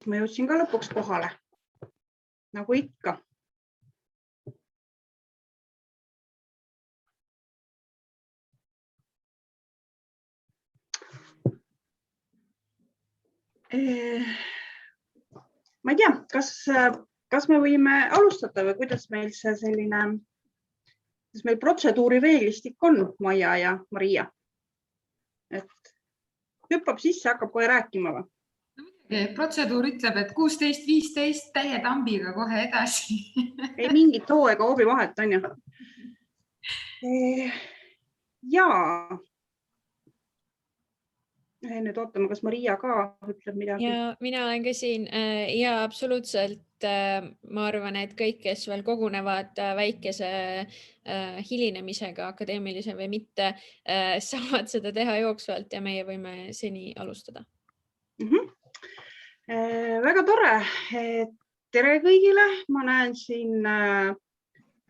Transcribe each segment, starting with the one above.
ma jõudsin ka lõpuks kohale, nagu ikka. Ma ei tea, kas me võime alustada või kuidas meil see selline, kas meil protseduuri reeglistik on, Maia ja Maria? Et hüppab sisse, hakkab kohe rääkima või? Protseduur ütleb, et 16-15 täie tambiga kohe edasi. Ei mingit hooega hoobi vahet, on ju? Jaa. Nüüd ootame, kas Maria ka ütleb midagi. Ja mina olen ka siin ja absoluutselt ma arvan, et kõik, kes veel kogunevad väikese hilinemisega akadeemilise või mitte, saavad seda teha jooksvalt ja meie võime seni alustada. Väga tore. Tere kõigile. Ma näen siin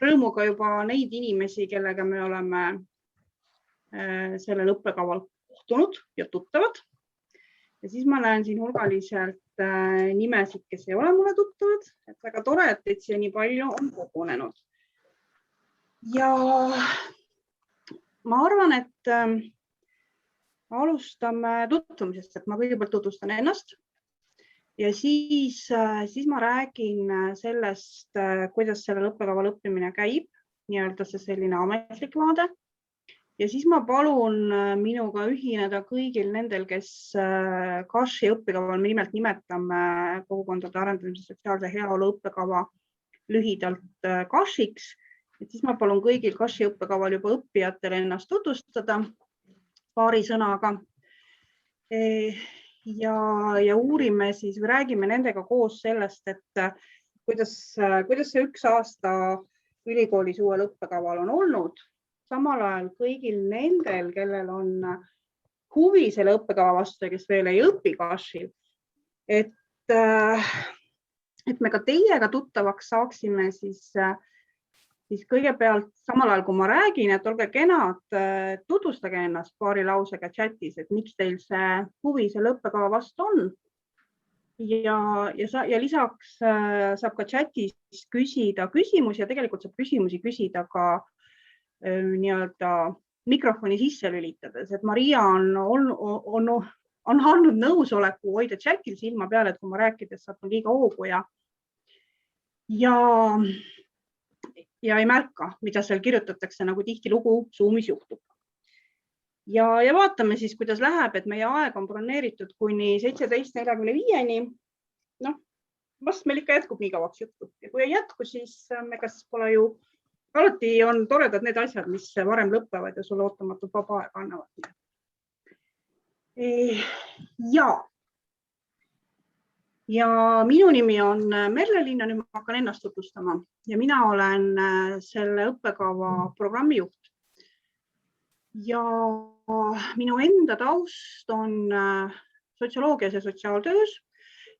rõõmuga juba neid inimesi, kellega me oleme sellel õppekaval kohtunud ja tuttavad. Ja siis ma näen siin hulgaliselt nimesid, kes ei ole mulle tuttavad. Et väga tore, et teid siia nii palju on kogunenud. Ja ma arvan, et alustame tutvumisest, et ma kõigepealt tutvustan ennast ja siis ma räägin sellest, kuidas sellel õppekaval õppimine käib, nii-öelda see selline ametlik vaade. Ja siis ma palun minuga ühineda kõigil nendel, kes KASH-i õppekaval, me nimelt nimetame kogukondade arendamise sotsiaalse heaolu õppekava lühidalt KASH-iks. Et siis ma palun kõigil KASH-i õppekaval juba õppijatele ennast tutvustada paari sõnaga. Ja uurime siis, või räägime nendega koos sellest, et kuidas see üks aasta ülikoolis uuel õppekaval on olnud. Samal ajal kõigil nendel, kellel on huvi selle õppekava vastu ja kes veel ei õpi KASH-il, et me ka teiega tuttavaks saaksime, siis kõigepealt samal ajal, kui ma räägin, et olge kenad, tutvustage ennast paari lausega chatis, et miks teil see huvi selle õppekava vastu on. Ja lisaks saab ka chatis küsida küsimusi ja tegelikult saab küsimusi küsida ka nii-öelda mikrofoni sisse lülitades, et Maria on andnud nõusoleku hoida chatil silma peale, et kui ma rääkides saatan liiga hoogu ja ei märka, mida seal kirjutatakse, nagu tihtilugu Zoomis juhtub. Ja vaatame siis, kuidas läheb, et meie aeg on broneeritud kuni 17:45. Vast meil ikka jätkub nii kauaks juttu. Ja kui ei jätku, siis me kas pole ju alati on toredad need asjad, mis varem lõpevad ja sulle ootamatult vaba aega annavad. Ja minu nimi on Merle Linna, nüüd ma hakkan ennast tutvustama ja mina olen selle õppekava programmijuht. Ja minu enda taust on sotsioloogias ja sotsiaaltöös.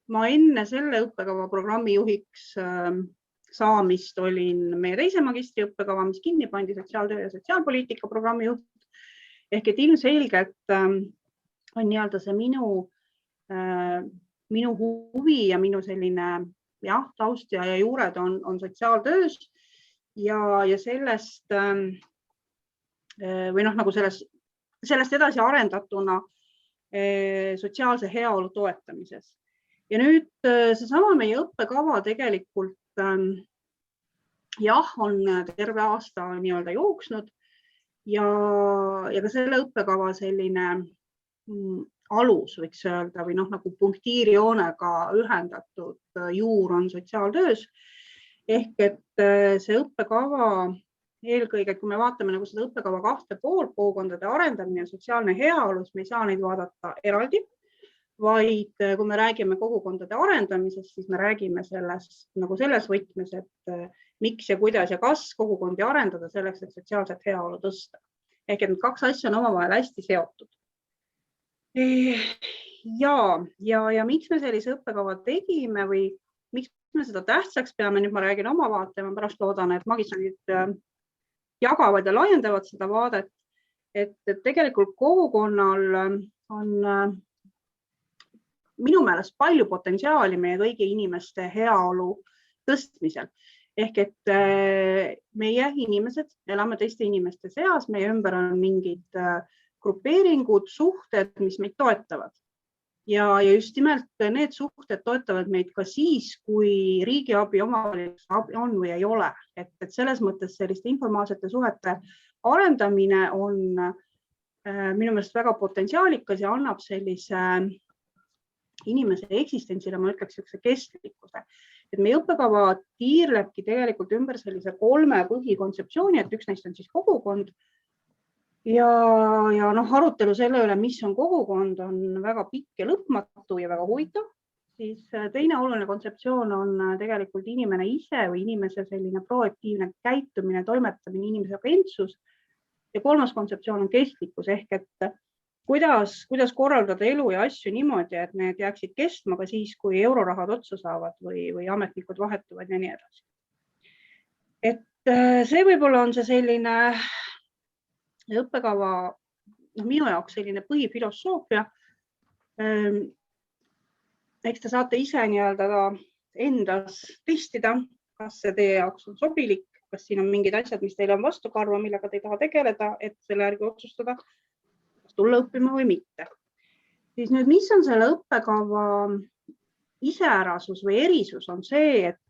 Ma enne selle õppekava programmijuhiks saamist olin meie teise magistriõppekava, mis kinni pandi sotsiaaltöö ja sotsiaalpoliitika programmijuht. Ehk et ilmselgelt on nii-öelda see minu huvi ja minu selline taust ja juured on sotsiaaltöös ja sellest või nagu sellest edasi arendatuna sotsiaalse heaolu toetamises. Ja nüüd seesama meie õppekava tegelikult on terve aasta nii-öelda jooksnud ja ka selle õppekava selline alus võiks öelda või nagu punktiirijoonega ühendatud juur on sotsiaaltöös. Ehk et see õppekava eelkõige, kui me vaatame nagu seda õppekava kahte poolt, kogukondade arendamine ja sotsiaalne heaolu, siis me ei saa neid vaadata eraldi. Vaid kui me räägime kogukondade arendamisest, siis me räägime sellest nagu selles võtmes, et miks ja kuidas ja kas kogukondi arendada selleks, et sotsiaalset heaolu tõsta. Ehk et need kaks asja on omavahel hästi seotud. Ja miks me sellise õppekava tegime või miks me seda tähtsaks peame, nüüd ma räägin oma vaate, ma pärast loodan, et magistrandid jagavad ja laiendavad seda vaadet, et tegelikult kogukonnal on minu meelest palju potentsiaali meie kõigi inimeste heaolu tõstmisel. Ehk et meie inimesed elame teiste inimeste seas, meie ümber on mingid grupeeringud, suhted, mis meid toetavad. Ja just nimelt need suhted toetavad meid ka siis, kui riigiabi omavalitsuse abi on või ei ole. Et selles mõttes selliste informaalsete suhete arendamine on minu meelest väga potentsiaalikas ja annab sellise inimese eksistentsile, ma ütleks, kestlikkuse. Et meie õppekava tiirlebki tegelikult ümber sellise 3 põhikontseptsiooni, et üks neist on siis kogukond. Ja arutelu selle üle, mis on kogukond, on väga pikk ja lõpmatu ja väga huvitav. Siis teine oluline kontseptsioon on tegelikult inimene ise või inimese selline proaktiivne käitumine, toimetamine, inimese agentsus. Ja 3. kontseptsioon on kestlikkus ehk et kuidas korraldada elu ja asju niimoodi, et need jääksid kestma ka siis, kui eurorahad otsa saavad või ametnikud vahetuvad ja nii edasi. Et see võib-olla on see selline õppekava minu jaoks selline põhifilosoofia. Eks te saate ise endas testida, kas see teie jaoks on sobilik, kas siin on mingid asjad, mis teil on vastukarva, millega te ei taha tegeleda, et selle järgi otsustada, tulla õppima või mitte. Siis nüüd, mis on selle õppekava iseärasus või erisus on see, et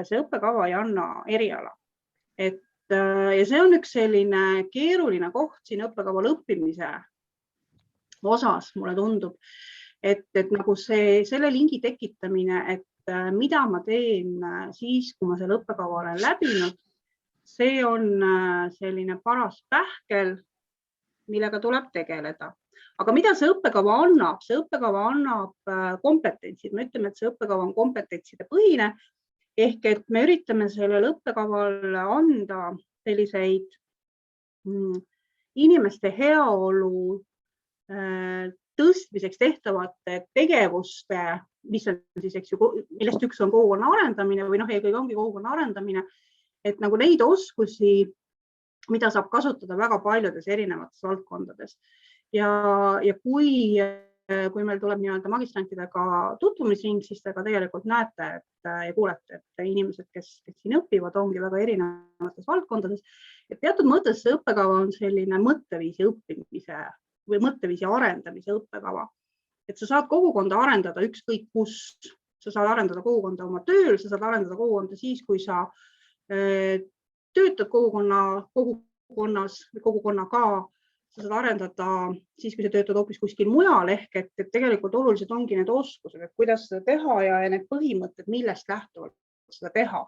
see õppekava ei anna eriala. Ja see on üks selline keeruline koht siin õppekaval õppimise osas, mulle tundub, et nagu selle lingi tekitamine, et mida ma teen siis, kui ma selle õppekava olen läbinud, see on selline paras pähkel, millega tuleb tegeleda. Aga mida see õppekava annab? See õppekava annab kompetentsid. Me ütleme, et see õppekava on kompetentside põhine, ehk et me üritame sellel õppekaval anda selliseid inimeste heaolu tõstmiseks tehtavate tegevuste, mis on siis, millest üks on kogukonna arendamine või eelkõige ongi kogukonna arendamine, et nagu neid oskusi, mida saab kasutada väga paljudes erinevates valdkondades. Ja kui meil tuleb magistrantidega tutvumisring, siis te ka tegelikult näete ja kuulete, et inimesed, kes siin õpivad, ongi väga erinevates valdkondades. Et teatud mõttes see õppekava on selline mõtteviisi õppimise või mõtteviisi arendamise õppekava. Et sa saad kogukonda arendada ükskõik kus. Sa saad arendada kogukonda oma tööl, sa saad arendada kogukonda siis, kui sa töötad kogukonnas või kogukonnaga, sa saad arendada siis, kui sa töötad hoopis kuskil mujal, ehk et tegelikult olulised ongi need oskused, et kuidas seda teha ja need põhimõtted, millest lähtuvalt seda teha.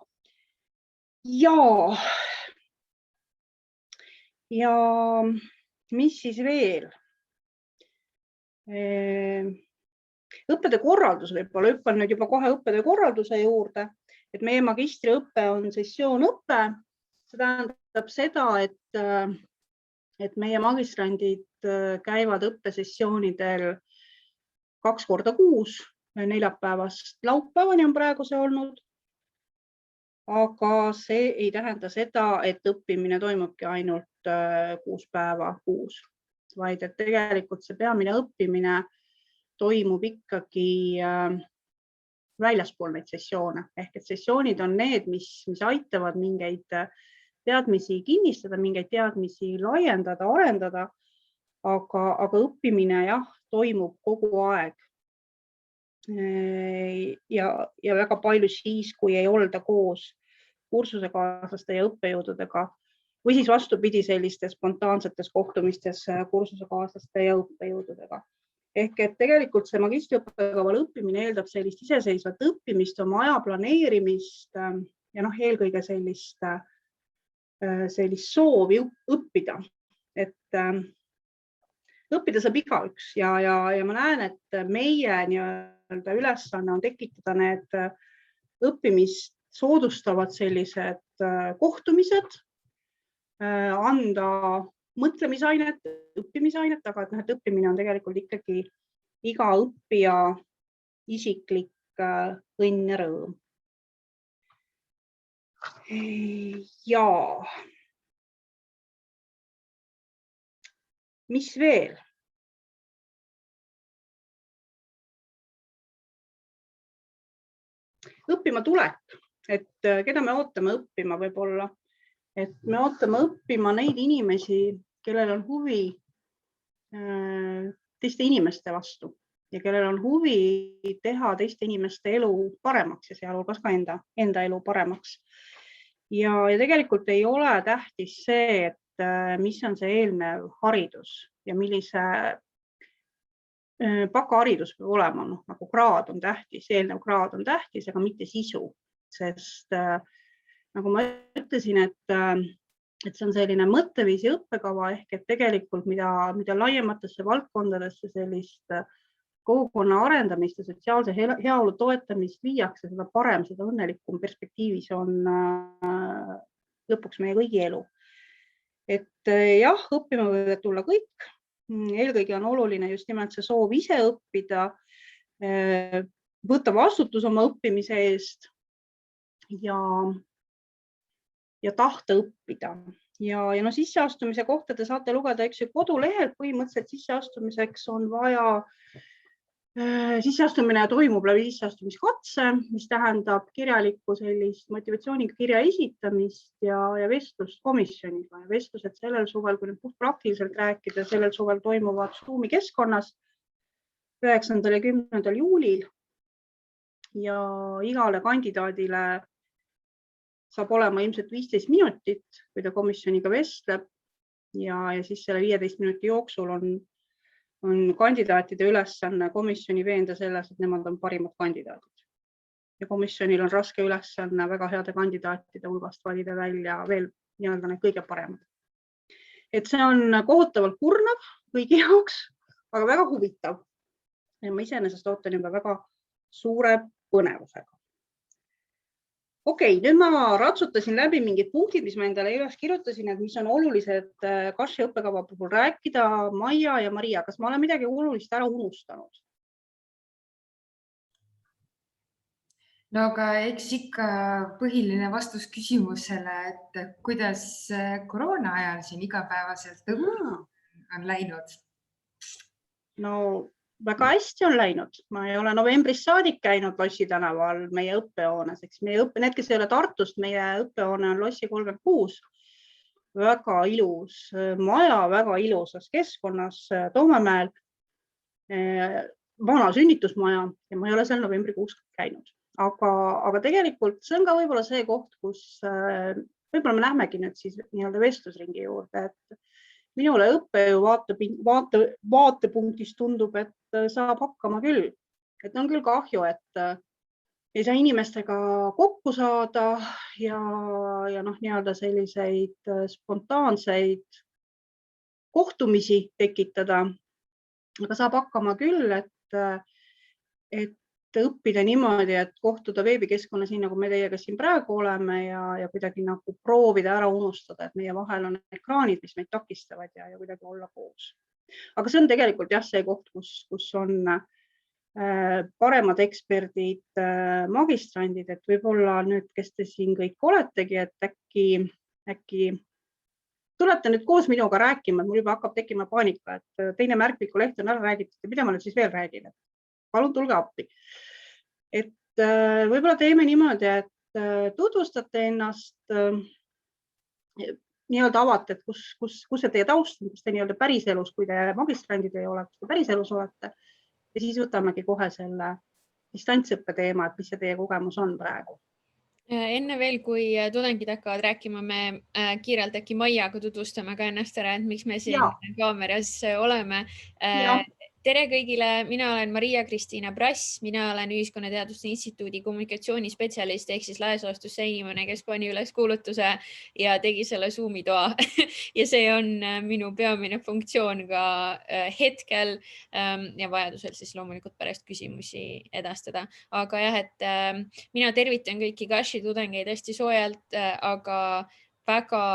Ja mis siis veel? Õppetöö korraldus võib-olla, hüppan nüüd juba kohe õppetöö korralduse juurde, et meie magistriõpe on sessioonõpe. See tähendab seda, et meie magistrandid käivad õppesessioonidel 2 korda kuus, neljapäevast laupäevani on praegu see olnud. Aga see ei tähenda seda, et õppimine toimubki ainult 6 päeva kuus, vaid et tegelikult see peamine õppimine toimub ikkagi väljaspool neid sessioone. Ehk et sessioonid on need, mis aitavad mingeid teadmisi kinnistada, mingeid teadmisi laiendada, arendada, aga õppimine toimub kogu aeg. Ja väga palju siis, kui ei olda koos kursusekaaslaste ja õppejõududega või siis vastupidi sellistes spontaansetes kohtumistes kursusekaaslaste ja õppejõududega. Ehk et tegelikult see magistriõppekaval õppimine eeldab sellist iseseisvat õppimist, oma aja planeerimist ja eelkõige sellist soovi õppida. Et õppida saab igaüks ja ma näen, et meie ülesanne on tekitada need õppimist soodustavad sellised kohtumised, anda mõtlemisainet, õppimisainet, aga et õppimine on tegelikult ikkagi iga õppija isiklik õnn ja rõõm. Ja mis veel? õppima tulek, et keda me ootame õppima võib-olla, et me ootame õppima neid inimesi, kellel on huvi teiste inimeste vastu ja kellel on huvi teha teiste inimeste elu paremaks ja sealhulgas ka enda elu paremaks. Ja tegelikult ei ole tähtis see, et mis on see eelnev haridus ja millise bakaharidus peab olema, nagu kraad on tähtis, eelnev kraad on tähtis, aga mitte sisu, sest nagu ma ütlesin, et see on selline mõtteviisi õppekava ehk et tegelikult mida laiematesse valdkondadesse sellist kogukonna arendamist ja sotsiaalse heaolu toetamist viiakse, seda parem, seda õnnelikum perspektiivis on lõpuks meie kõigi elu. Et jah, õppima võivad tulla kõik. Eelkõige on oluline just nimelt see soov ise õppida, võtta vastutus oma õppimise eest ja tahta õppida. Ja sisseastumise kohta te saate lugeda kodulehel, põhimõtteliselt sisseastumiseks on vaja, sisseastumine toimub läbi sisseastumiskatse, mis tähendab kirjalikku sellist motivatsioonikirja esitamist ja vestlust komisjoniga. Vestlused sellel suvel, kui nüüd praktiliselt rääkida, sellel suvel toimuvad Zoomi keskkonnas 9. ja 10. juulil ja igale kandidaadile saab olema ilmselt 15 minutit, kui ta komisjoniga vestleb ja siis selle 15 minuti jooksul on kandidaatide ülesanne komisjoni veenda selles, et nemad on parimad kandidaadid. Ja komisjonil on raske ülesanne väga heade kandidaatide hulgast valida välja veel need kõige paremad. Et see on kohutavalt kurnav kõigi jaoks, aga väga huvitav. Ja ma iseenesest ootan juba väga suure põnevusega. Okei, nüüd ma ratsutasin läbi mingid punktid, mis ma endale üles kirjutasin, et mis on olulised Kaši õppekava puhul rääkida. Maia ja Maria, kas ma olen midagi olulist ära unustanud? No aga eks ikka põhiline vastus küsimusele, et kuidas koroona ajal siin igapäevaselt on läinud? No väga hästi on läinud. Ma ei ole novembrist saadik käinud Lossi tänaval meie õppehoones. Need, kes ei ole Tartust, meie õppehoone on Lossi 36. Väga ilus maja, väga ilusas keskkonnas Toomemäel. Vana sünnitusmaja ja ma ei ole seal novembrikuus käinud. Aga tegelikult see on ka võib-olla see koht, kus võib-olla me lähmegi nüüd siis vestlusringi juurde, et minule õppejõu vaatepunktist tundub, et saab hakkama küll. Et on küll kahju, et ei saa inimestega kokku saada ja selliseid spontaanseid kohtumisi tekitada. Aga saab hakkama küll, et õppida niimoodi, et kohtuda veebikeskkonnas nii, nagu me teiega siin praegu oleme ja kuidagi nagu proovida ära unustada, et meie vahel on ekraanid, mis meid takistavad ja kuidagi olla koos. Aga see on tegelikult jah see koht, kus on paremad eksperdid, magistrandid, et võib-olla nüüd, kes te siin kõik oletegi, et äkki tulete nüüd koos minuga rääkima, et mul juba hakkab tekkima paanika, et teine märkmiku leht on ära räägitud ja mida ma nüüd siis veel räägin, et palun tulge appi. Et võib-olla teeme niimoodi, et tutvustate ennast, avate, et kus see teie taust on, kus te päriselus, kui te magistrandid ei ole, kus te päriselus olete ja siis võtamegi kohe selle distantsõppe teema, et mis see teie kogemus on praegu. Enne veel, kui tudengid hakkavad rääkima, me kiirelt äkki Maiaga tutvustame ka ennast ära, et miks me siin kaameras oleme. Tere kõigile, mina olen Maria-Kristiina Brass, mina olen Ühiskonnateaduste Instituudi kommunikatsioonispetsialist ehk siis laias laastus see inimene, kes pani üles kuulutuse ja tegi selle Zoomi toa. Ja see on minu peamine funktsioon ka hetkel ja vajadusel siis loomulikult pärast küsimusi edastada. Aga jah, et mina tervitan kõiki Kaši tudengeid hästi soojalt, aga väga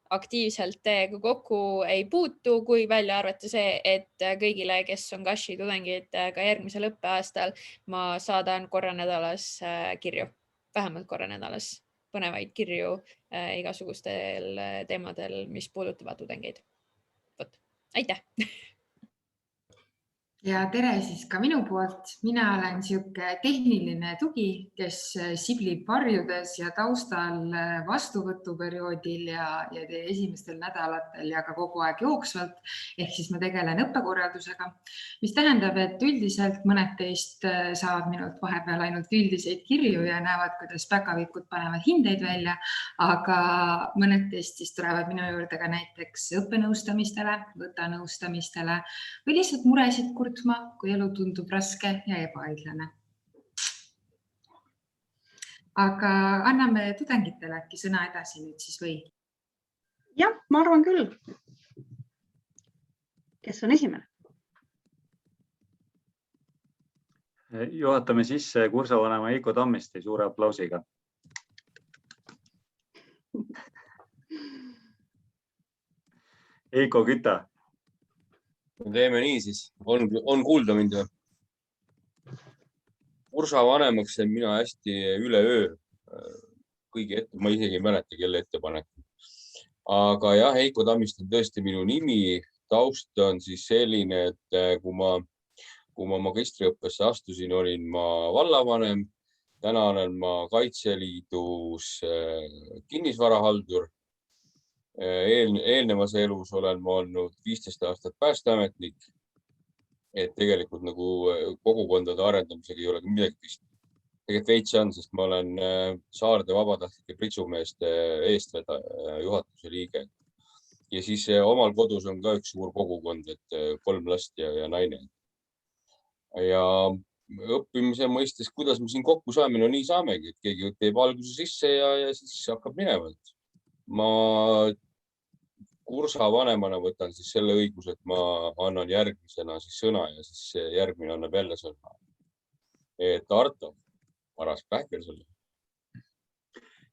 aktiivselt teiega kokku ei puutu, kui välja arvata see, et kõigile, kes on Kaši tudengid ka järgmisel õppeaastal, ma saadan korra nädalas kirju, vähemalt korra nädalas põnevaid kirju igasugustel teemadel, mis puudutavad tudengeid. Aitäh! Ja tere siis ka minu poolt. Mina olen siuke tehniline tugi, kes siblib varjudes ja taustal vastuvõtuperioodil ja esimestel nädalatel ja ka kogu aeg jooksvalt. Ehk siis ma tegelen õppekorraldusega, mis tähendab, et üldiselt mõned teist saavad minult vahepeal ainult üldiseid kirju ja näevad, kuidas päkavikud panevad hindeid välja, aga mõned teist siis tulevad minu juurde ka näiteks õppenõustamistele, võtanõustamistele või lihtsalt muresid kurtma, kui elu tundub raske ja ebaõiglane. Aga anname tudengitele äkki sõna edasi nüüd siis või? Jah, ma arvan küll. Kes on esimene? Juhatame sisse kursavanema Eiko Tammiste suure aplausiga. Eiko, küta. Teeme nii siis. On kuulda mind või? Kursa vanemaks sain mina hästi üleöö. Kõigi ette, ma isegi ei mäleta, kelle ettepanek. Aga jah, Eiko Tammiste on tõesti minu nimi. Taust on siis selline, et kui ma magistriõppesse astusin, olin ma vallavanem. Täna olen ma Kaitseliidus kinnisvarahaldur. Eelnevas elus olen ma olnud 15 aastat päästeametnik, et tegelikult nagu kogukondade arendamisega ei ole midagi vist. Tegelikult veits on, sest ma olen Saarde vabatahtlike pritsumeeste eestvedaja juhatuse liige. Ja siis omal kodus on ka üks suur kogukond, et 3 last ja naine. Ja õppimise mõistes, kuidas me siin kokku saame, no nii saamegi, et keegi teeb alguse sisse ja siis hakkab minema. Ma kursa vanemana võtan siis selle õiguse, et ma annan järgmisena siis sõna ja siis järgmine annab jälle sõna. Et Arto, paras pähkel sulle.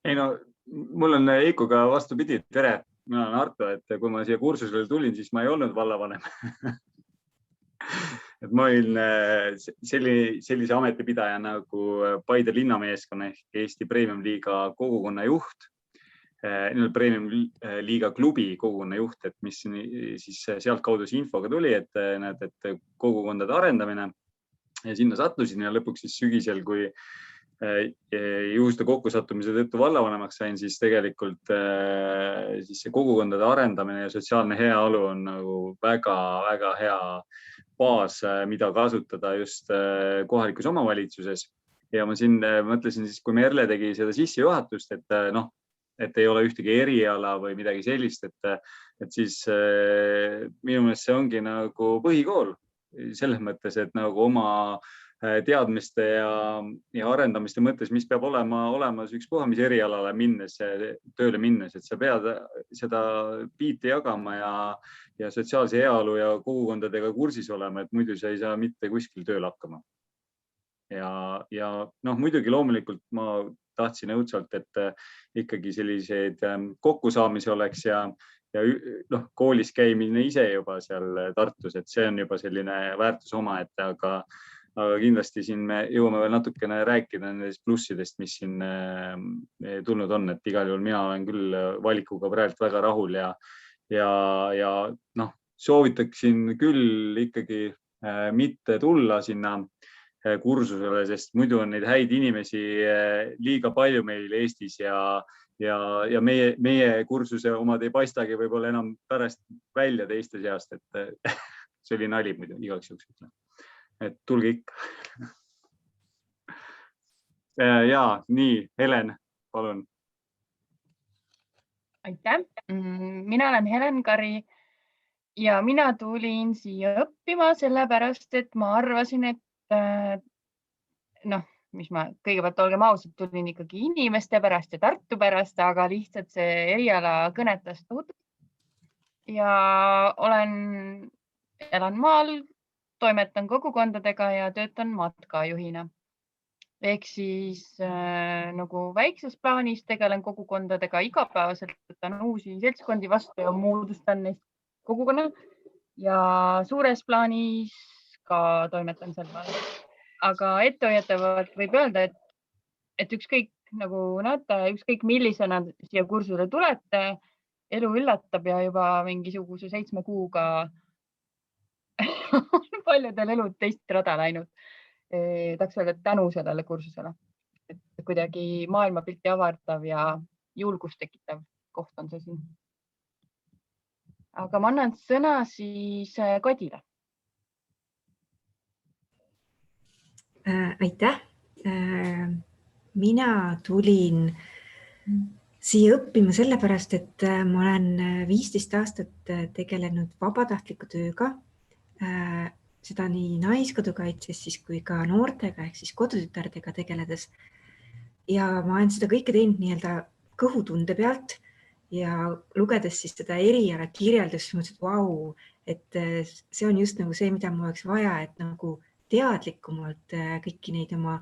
Ei no, mul on Eikoga vastupidi. Tere, mina olen Arto, et kui ma siia kursusele tulin, siis ma ei olnud vallavanem. Et ma olin sellise ametipidaja nagu Paide linnameeskonna ehk Eesti Premium Liiga kogukonna juht. Premium Liiga klubi kogukonna juht, et mis siis sealt kaudu see infoga tuli, et kogukondade arendamine ja sinna sattusin ja lõpuks siis sügisel, kui juhuste kokkusattumise tõttu vallavanemaks sain, siis tegelikult siis see kogukondade arendamine ja sotsiaalne heaolu on nagu väga hea baas, mida kasutada just kohalikus omavalitsuses. Ja ma siin mõtlesin siis, kui Merle tegi seda sissejuhatust, et ei ole ühtegi eriala või midagi sellist, et siis minu meelest see ongi nagu põhikool selles mõttes, et nagu oma teadmiste ja arendamiste mõttes, mis peab olema olemas ükspuha, mis erialale minnes, tööle minnes, et sa pead seda biiti jagama ja sotsiaalse heaolu ja kogukondadega kursis olema, et muidu sa ei saa mitte kuskil tööl hakkama. Ja muidugi loomulikult ma tahtsin õudselt, et ikkagi selliseid kokkusaamisi oleks ja koolis käimine ise juba seal Tartus, et see on juba selline väärtus omaette, aga kindlasti siin me jõuame veel natukene rääkida nendest plussidest, mis siin tulnud on, et igal juhul mina olen küll valikuga praegu väga rahul ja soovitaksin küll ikkagi mitte tulla sinna kursusele, sest muidu on neid häid inimesi liiga palju meil Eestis ja meie kursuse omad ei paistagi võib-olla enam pärast välja teiste seast, et see oli nali muidu igaks juhuks ütlen. Et tulge ikka. Ja nii, Helen, palun. Aitäh. Mina olen Helen Kari ja mina tulin siia õppima sellepärast, et ma arvasin, et mis ma kõigepealt olgem ausad, tulin ikkagi inimeste pärast ja Tartu pärast, aga lihtsalt see eriala kõnetas tohutult. Ja elan maal, toimetan kogukondadega ja töötan matkajuhina. Ehk siis nagu väikses plaanis tegelen kogukondadega igapäevaselt, võtan uusi seltskondi vastu ja moodustan neist kogukonna ja suures plaanis ka toimetan seal maal. Aga ettehoiatavalt võib öelda, et ükskõik nagu näete, ükskõik millisena siia kursule tulete, elu üllatab ja juba mingisuguse 7 kuuga on paljudel elud teist rada läinud. Tahaks öelda tänu sellele kursusele, et kuidagi maailmapilti avardav ja julgust tekitav koht on see siin. Aga ma annan sõna siis Kadile. Aitäh. Mina tulin siia õppima sellepärast, et ma olen 15 aastat tegelenud vabatahtliku tööga, seda nii naiskodukaitses siis kui ka noortega ehk siis kodutütardega tegeledes. Ja ma olen seda kõike teinud nii-öelda kõhutunde pealt ja lugedes siis seda eriala kirjeldust, mõtlesin, et vau, et see on just nagu see, mida mul oleks vaja, et nagu teadlikumalt kõiki neid oma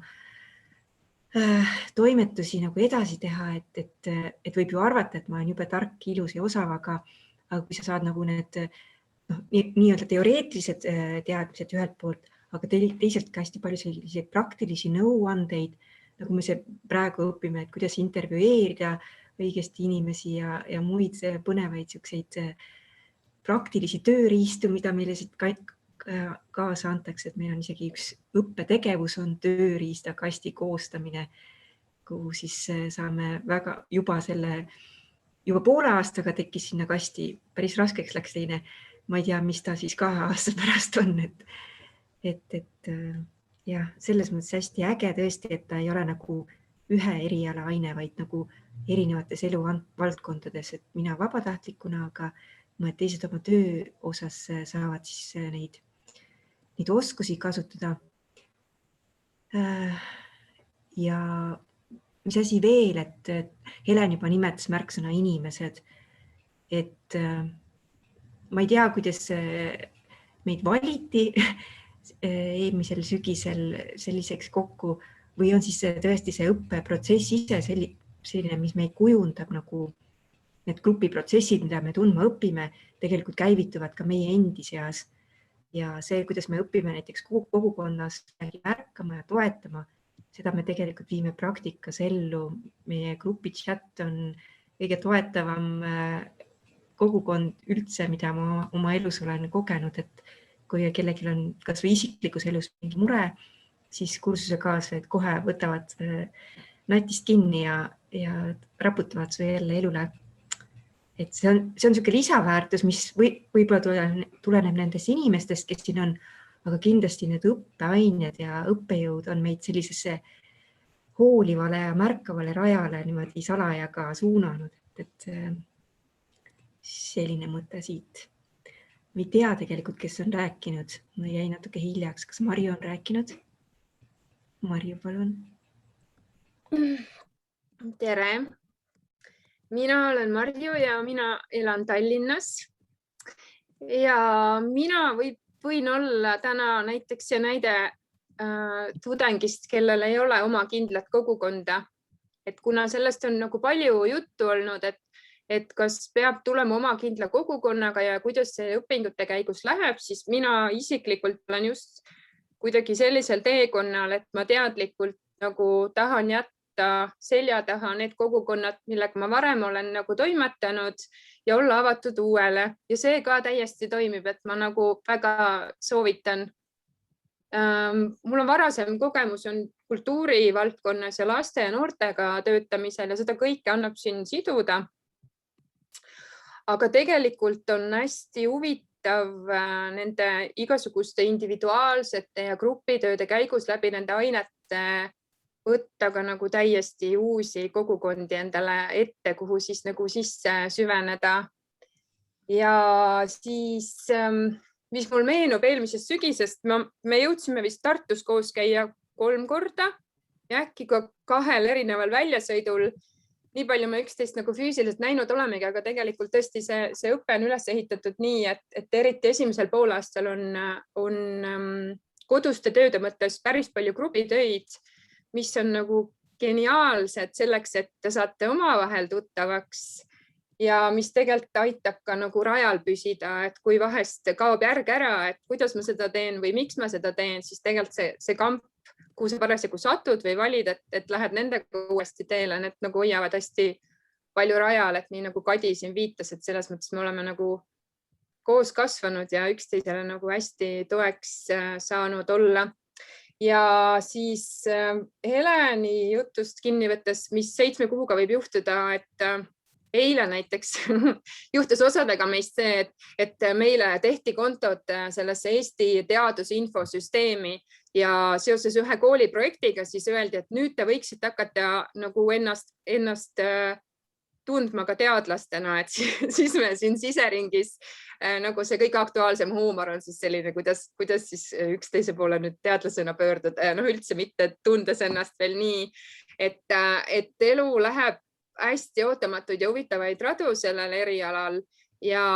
toimetusi nagu edasi teha, et võib ju arvata, et ma olen jube tark, ilus ja osav, aga kui sa saad nagu need nii-öelda teoreetilised teadmised ühelt poolt, aga teisalt ka hästi palju selliseid praktilisi nõuandeid, nagu me praegu õpime, et kuidas intervjueerida õigesti inimesi ja muid põnevaid selliseid praktilisi tööriistu, mida meile siit kaasa antakse, et meil on isegi üks õppetegevus on tööriistakasti koostamine, kuhu siis saame väga juba poole aastaga tekkis sinna kasti, päris raskeks läks teine, ma ei tea, mis ta siis 2 aasta pärast on, et jah, selles mõttes hästi äge tõesti, et ta ei ole nagu ühe eriala aine, vaid nagu erinevates eluvaldkondades, et mina vabatahtlikuna, aga mõned teised oma töö osas saavad siis neid oskusi kasutada. Ja mis asi veel, et Helen juba nimetas märksõna inimesed, et ma ei tea, kuidas meid valiti eelmisel sügisel selliseks kokku või on siis tõesti see õppeprotsess ise selline, mis meid kujundab nagu need grupiprotsessid, mida me tundma õpime, tegelikult käivituvad ka meie endi seas. Ja see, kuidas me õpime näiteks kogukonnas märkama ja toetama, seda me tegelikult viime praktikas ellu. Meie grupi chat on kõige toetavam kogukond üldse, mida ma oma elus olen kogenud, et kui kellelgi on kas või isiklikus elus mingi mure, siis kursuse kaaslased kohe võtavad natist kinni ja raputavad su jälle elule. Et see on selline lisaväärtus, mis võib-olla tuleneb nendest inimestest, kes siin on, aga kindlasti need õppeained ja õppejõud on meid sellisesse hoolivale ja märkavale rajale niimoodi salajaga suunanud, et selline mõte siit. Ma ei tea tegelikult, kes on rääkinud, ma jäi natuke hiljaks, kas Marju on rääkinud? Marju, palun. Tere! Mina olen Marju ja mina elan Tallinnas ja mina võin olla täna näiteks see näide tudengist, kellel ei ole oma kindlat kogukonda. Et kuna sellest on nagu palju juttu olnud, et kas peab tulema oma kindla kogukonnaga ja kuidas see õpingute käigus läheb, siis mina isiklikult olen just kuidagi sellisel teekonnal, et ma teadlikult nagu tahan jätta selja taha need kogukonnad, millega ma varem olen nagu toimetanud ja olla avatud uuele. Ja see ka täiesti toimib, et ma nagu väga soovitan. Mul on varasem kogemus on kultuurivaldkonnas ja laste ja noortega töötamisel ja seda kõike annab siin siduda. Aga tegelikult on hästi huvitav nende igasuguste individuaalsete ja grupitööde käigus läbi nende ainete võtta ka nagu täiesti uusi kogukondi endale ette, kuhu siis nagu sisse süveneda. Ja siis, mis mul meenub eelmisest sügisest, me jõudsime vist Tartus koos käia 3 korda ja äkki ka 2 erineval väljasõidul. Nii palju me üksteist nagu füüsiliselt näinud olemegi, aga tegelikult tõesti see õpe on üles ehitatud nii, et eriti esimesel poolaastal on koduste tööde mõttes päris palju grupitöid, mis on nagu geniaalsed selleks, et te saate omavahel tuttavaks ja mis tegelikult aitab ka nagu rajal püsida, et kui vahest kaob järg ära, et kuidas ma seda teen või miks ma seda teen, siis tegelikult see kamp, kuhu sa parasjagu satud või valid, et lähed nendega uuesti teele, need nagu hoiavad hästi palju rajal, et nii nagu Kadi siin viitas, et selles mõttes me oleme nagu koos kasvanud ja üksteisele nagu hästi toeks saanud olla. Ja siis Heleni jutust kinni võttes, mis 7 kuuga võib juhtuda, et eile näiteks juhtus osadega meist see, et meile tehti kontod sellesse Eesti teadusinfosüsteemi ja seoses ühe kooliprojektiga siis öeldi, et nüüd te võiksite hakata nagu ennast tundma ka teadlastena, et siis me siin siseringis nagu see kõige aktuaalsem huumor on siis selline, kuidas siis üksteise poole nüüd teadlasena pöörduda ja üldse mitte tundes ennast veel nii, et elu läheb hästi ootamatuid ja huvitavaid radu sellel erialal ja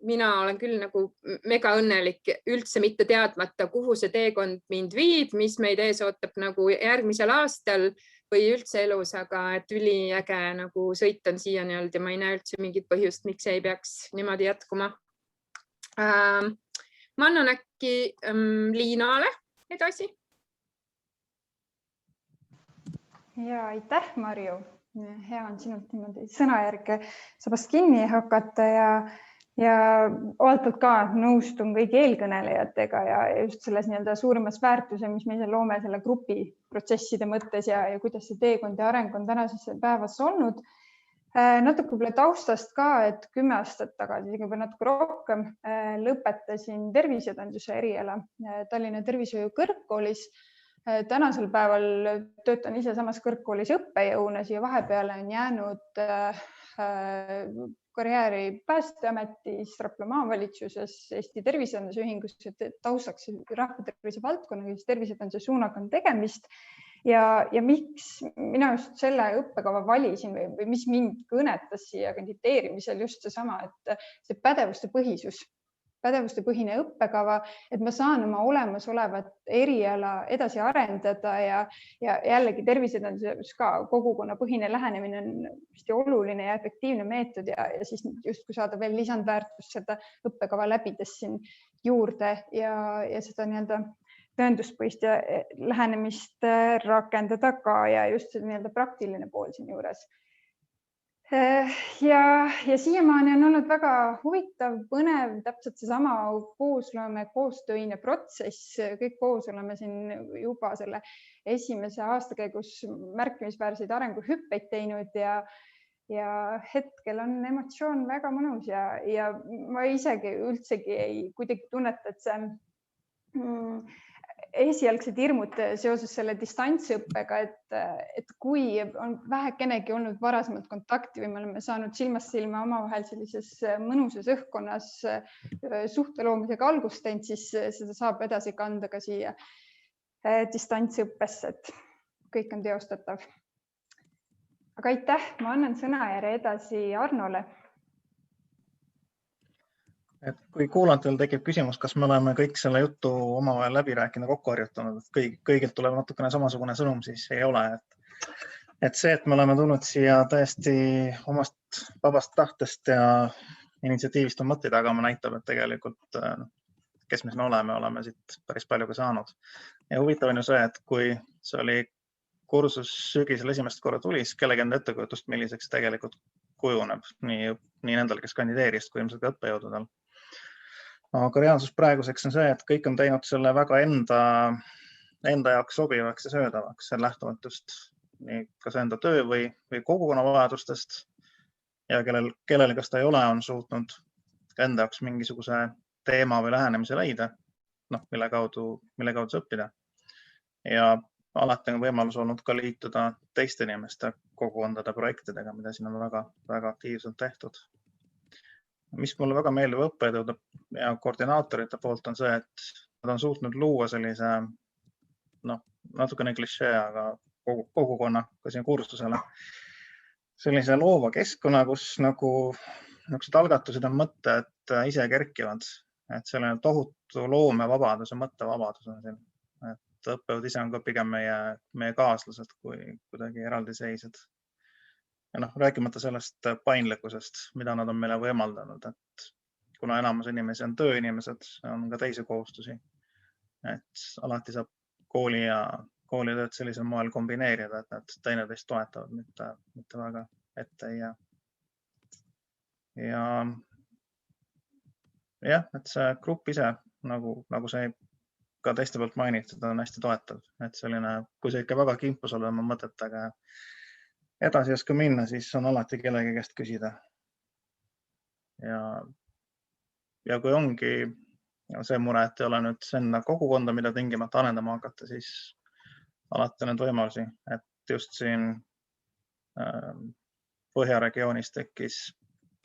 mina olen küll nagu mega õnnelik üldse mitte teadmata, kuhu see teekond mind viib, mis meid ees ootab nagu järgmisel aastal või üldse elus, aga et üliäge nagu sõit on siiani olnud ja ma ei näe üldse mingit põhjust, miks ei peaks niimoodi jätkuma. Ma annan äkki Liinale edasi. Ja aitäh, Marju. Hea on sinult niimoodi sõnajärge sabast kinni hakata ja omalt poolt ka nõustun kõigi eelkõnelejatega ja just selles nii-öelda suurimas väärtuse, mis me loome selle grupi protsesside mõttes ja kuidas see teekond ja areng on tänases päevas olnud. Natuke võib-olla taustast ka, et 10 aastat tagasi, juba natuke rohkem, lõpetasin terviseedenduse eriala Tallinna Tervishoiu Kõrgkoolis. Tänasel päeval töötan ise samas kõrgkoolis õppejõuna, siia vahepeale on jäänud karjääri Päästeametis, Rapla maavalitsuses, Eesti Terviseedenduse Ühingus, taustaks rahvatervise valdkonnaga, siis terviseedenduse suunaga on tegemist. Ja miks mina just selle õppekava valisin või mis mind kõnetas siia kandideerimisel just seesama, et see pädevustepõhine õppekava, et ma saan oma olemasolevat eriala edasi arendada ja jällegi terviseedendus ka kogukonnapõhine lähenemine on hästi oluline ja efektiivne meetod ja siis justkui saada veel lisandväärtust seda õppekava läbides siin juurde ja seda nii-öelda tõenduspõhist lähenemist rakendada ka ja just see nii-öelda praktiline pool siin juures. Ja siiamaani on olnud väga huvitav, põnev, täpselt seesama koosloome koostöine protsess. Kõik koos oleme siin juba selle esimese aasta käigus märkimisväärseid arenguhüppeid teinud ja hetkel on emotsioon väga mõnus ja ma isegi üldsegi ei kuidagi tunneta, et see esialgsed hirmud seoses selle distantsõppega, et kui on vähekenegi olnud varasemalt kontakti või me oleme saanud silmast silma omavahel sellises mõnusas õhkkonnas suhte loomisega algust teinud, siis seda saab edasi kanda ka siia distantsõppesse, et kõik on teostatav. Aga aitäh, ma annan sõnajärje edasi Arnole. Et kui kuulajatel tekib küsimus, kas me oleme kõik selle jutu omavahel läbi rääkinud, kokku harjutanud, et kõigilt tuleb natukene samasugune sõnum, siis ei ole. Et see, et me oleme tulnud siia täiesti omast vabast tahtest ja initsiatiivist on mõtteid jagama, näitab, et tegelikult, kes me siin oleme siit päris palju ka saanud. Ja huvitav on ju see, et kui see oli kursus sügisel esimest korra tuli, siis kellegi enda ettekujutust, milliseks tegelikult kujuneb nii nendel, kes kandideeris, kui ilmselt ka õppejõududel. Aga reaalsus praeguseks on see, et kõik on teinud selle väga enda jaoks sobivaks ja söödavaks, lähtuvalt just kas enda töö või kogukonna vajadustest ja kellel kas ta ei ole, on suutnud enda jaoks mingisuguse teema või lähenemise leida, mille kaudu see õppida. Ja alati on võimalus olnud ka liituda teiste inimeste kogukondade projektidega, mida siin on väga aktiivselt tehtud. Mis mulle väga meeldib õppejõudude ja koordinaatorite poolt on see, et nad on suutnud luua sellise natukene klišee, aga kogukonna ka siin kursusele. Sellise loova keskkonna, kus niisugused algatused on mõtted ise kerkivad. Et selline tohutu loomevabadus ja mõttevabadus on siin. Et õppejõud ise on ka pigem meie kaaslased kui kuidagi eraldiseisjad. Ja rääkimata sellest paindlikkusest, mida nad on meile võimaldanud, et kuna enamus inimesi on tööinimesed, on ka teisi kohustusi, et alati saab koolitööd sellisel moel kombineerida, et nad teineteist toetavad, mitte väga ette ei jää. Ja jah, et see grupp ise nagu see ka teiste poolt mainitud on hästi toetav, et selline, kui see ikka väga kimpus olla oma mõtetega edasi ei oska minna, siis on alati kellegi käest küsida. Ja kui ongi see mure, et ei ole nüüd enda kogukonda, mida tingimata arendama hakata, siis alati on need võimalusi, et just siin Põhjaregioonis tekkis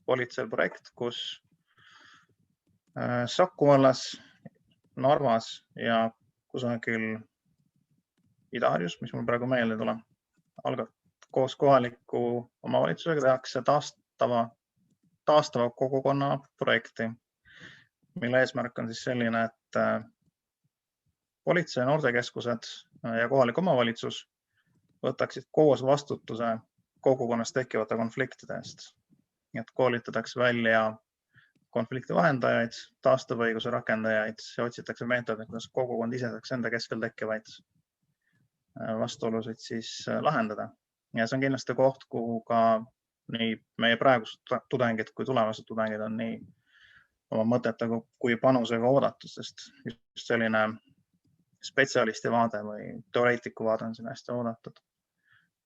politseil projekt, kus Saku vallas, Narvas ja kusagil Ida-Harjus, mis mul praegu meelde ei tule, koos kohaliku omavalitsusega tehakse taastava kogukonna projekti, mille eesmärk on siis selline, et politsei, noortekeskused ja kohalik omavalitsus võtaksid koos vastutuse kogukonnas tekkivate konfliktide eest. Et koolitatakse välja konflikti vahendajaid, taastuvõiguse rakendajaid ja otsitakse meetodid, kuidas kogukond ise saaks enda keskel tekkivaid vastuolusid siis lahendada. Ja see on kindlasti koht, kuhu ka nii meie praegused tudengid kui tulevased tudengid on nii oma mõtetega kui panusega oodatud, sest just selline spetsialisti vaade või teoreetiku vaade on siin hästi oodatud.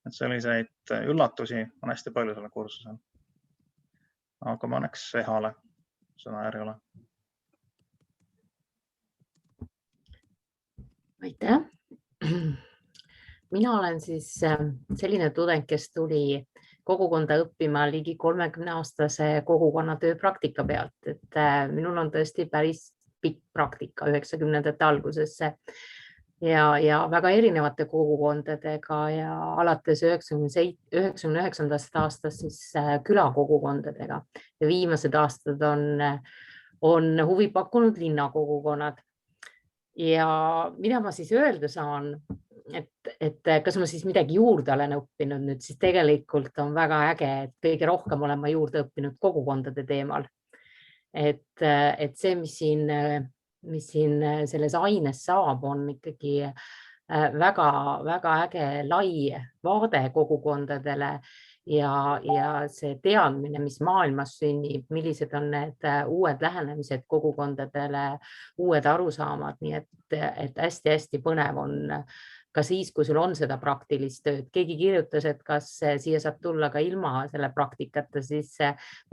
Et selliseid üllatusi on hästi palju selle kursusel. Aga ma annaks Ehale sõna järjele. Aitäh! Mina olen siis selline tudeng, kes tuli kogukonda õppima ligi 30-aastase kogukonna tööpraktika pealt. Et minul on tõesti päris pikk praktika 90ndate algusesse ja väga erinevate kogukondadega ja alates 99. aastast siis külakogukondadega. Ja viimased aastad on huvi pakkunud linnakogukonnad. Ja mida ma siis öelda saan, et kas ma siis midagi juurde olen õppinud nüüd, siis tegelikult on väga äge, et kõige rohkem olen ma juurde õppinud kogukondade teemal. Et see, mis siin selles aines saab, on ikkagi väga äge lai vaade kogukondadele ja see teadmine, mis maailmas sünnib, millised on need uued lähenemised kogukondadele, uued arusaamad, nii et hästi-hästi põnev on ka siis, kui sul on seda praktilist tööd. Keegi kirjutas, et kas siia saab tulla ka ilma selle praktikata, siis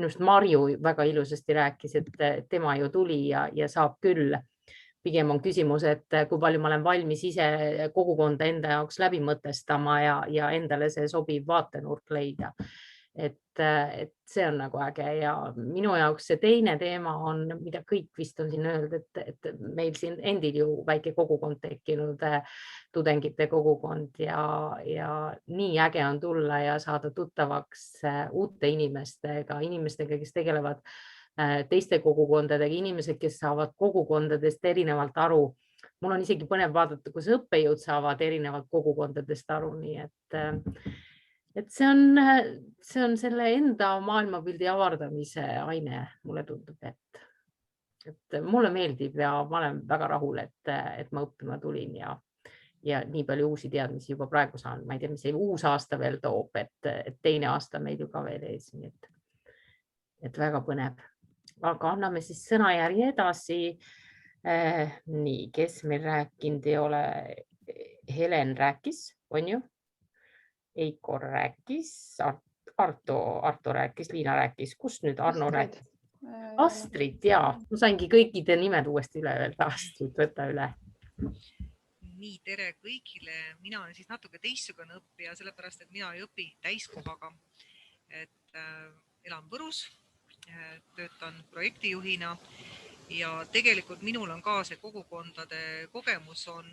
minust Marju väga ilusasti rääkis, et tema ju tuli ja saab küll. Pigem on küsimus, et kui palju ma olen valmis ise kogukonda enda jaoks läbi mõtestama ja endale see sobiv vaatenurk leida. Et see on nagu äge ja minu jaoks see teine teema on, mida kõik vist on siin öeldud, et meil siin endil ju väike kogukond tekkinud, tudengite kogukond ja nii äge on tulla ja saada tuttavaks uute inimestega, kes tegelevad teiste kogukondadega, inimesed, kes saavad kogukondadest erinevalt aru. Mul on isegi põnev vaadata, kus õppejõud saavad erinevalt kogukondadest aru, nii et see on selle enda maailmapildi avardamise aine, mulle tundub, et mulle meeldib ja ma olen väga rahul, et ma õppima tulin ja nii palju uusi teadmisi juba praegu saan. Ma ei tea, mis see uus aasta veel toob, et teine aasta meil ju ka veel ees, et väga põnev. Aga anname siis sõnajärje edasi. Nii, kes meil rääkinud ei ole? Helen rääkis, on ju? Eikor rääkis, Arto rääkis, Liina rääkis. Kus nüüd Arno rääkis? Astrid, jaa. Ma saingi kõikide nimed uuesti üle öelda. Astrid, võta üle. Nii, tere kõigile. Mina olen siis natuke teistsugune õppija, sellepärast, et mina ei õpi täiskohaga. Elan Võrus, töötan projektijuhina ja tegelikult minul on ka see kogukondade kogemus on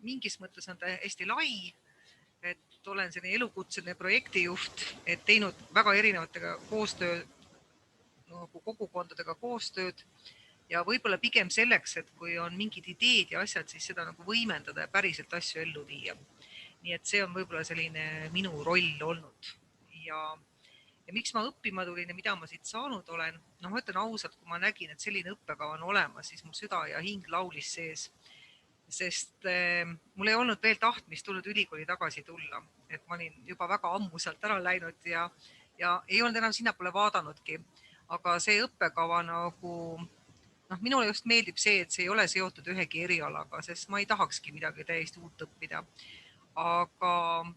mingis mõttes on ta hästi lai, et olen selline elukutseline projektijuht, et teinud väga erinevatega koostöö, nagu kogukondadega koostööd ja võib-olla pigem selleks, et kui on mingid ideed ja asjad, siis seda nagu võimendada ja päriselt asju ellu viia. Nii et see on võib-olla selline minu roll olnud ja miks ma õppima tulin ja mida ma siit saanud olen? No ma ütlen ausalt, kui ma nägin, et selline õppekava on olemas, siis mu süda ja hing laulis sees. Sest mul ei olnud veel tahtmist tulnud ülikooli tagasi tulla, et ma olin juba väga ammu sealt ära läinud ja ei olnud enam sinna pole vaadanudki. Aga see õppekava nagu minule just meeldib see, et see ei ole seotud ühegi erialaga, sest ma ei tahakski midagi täiesti uut õppida. Aga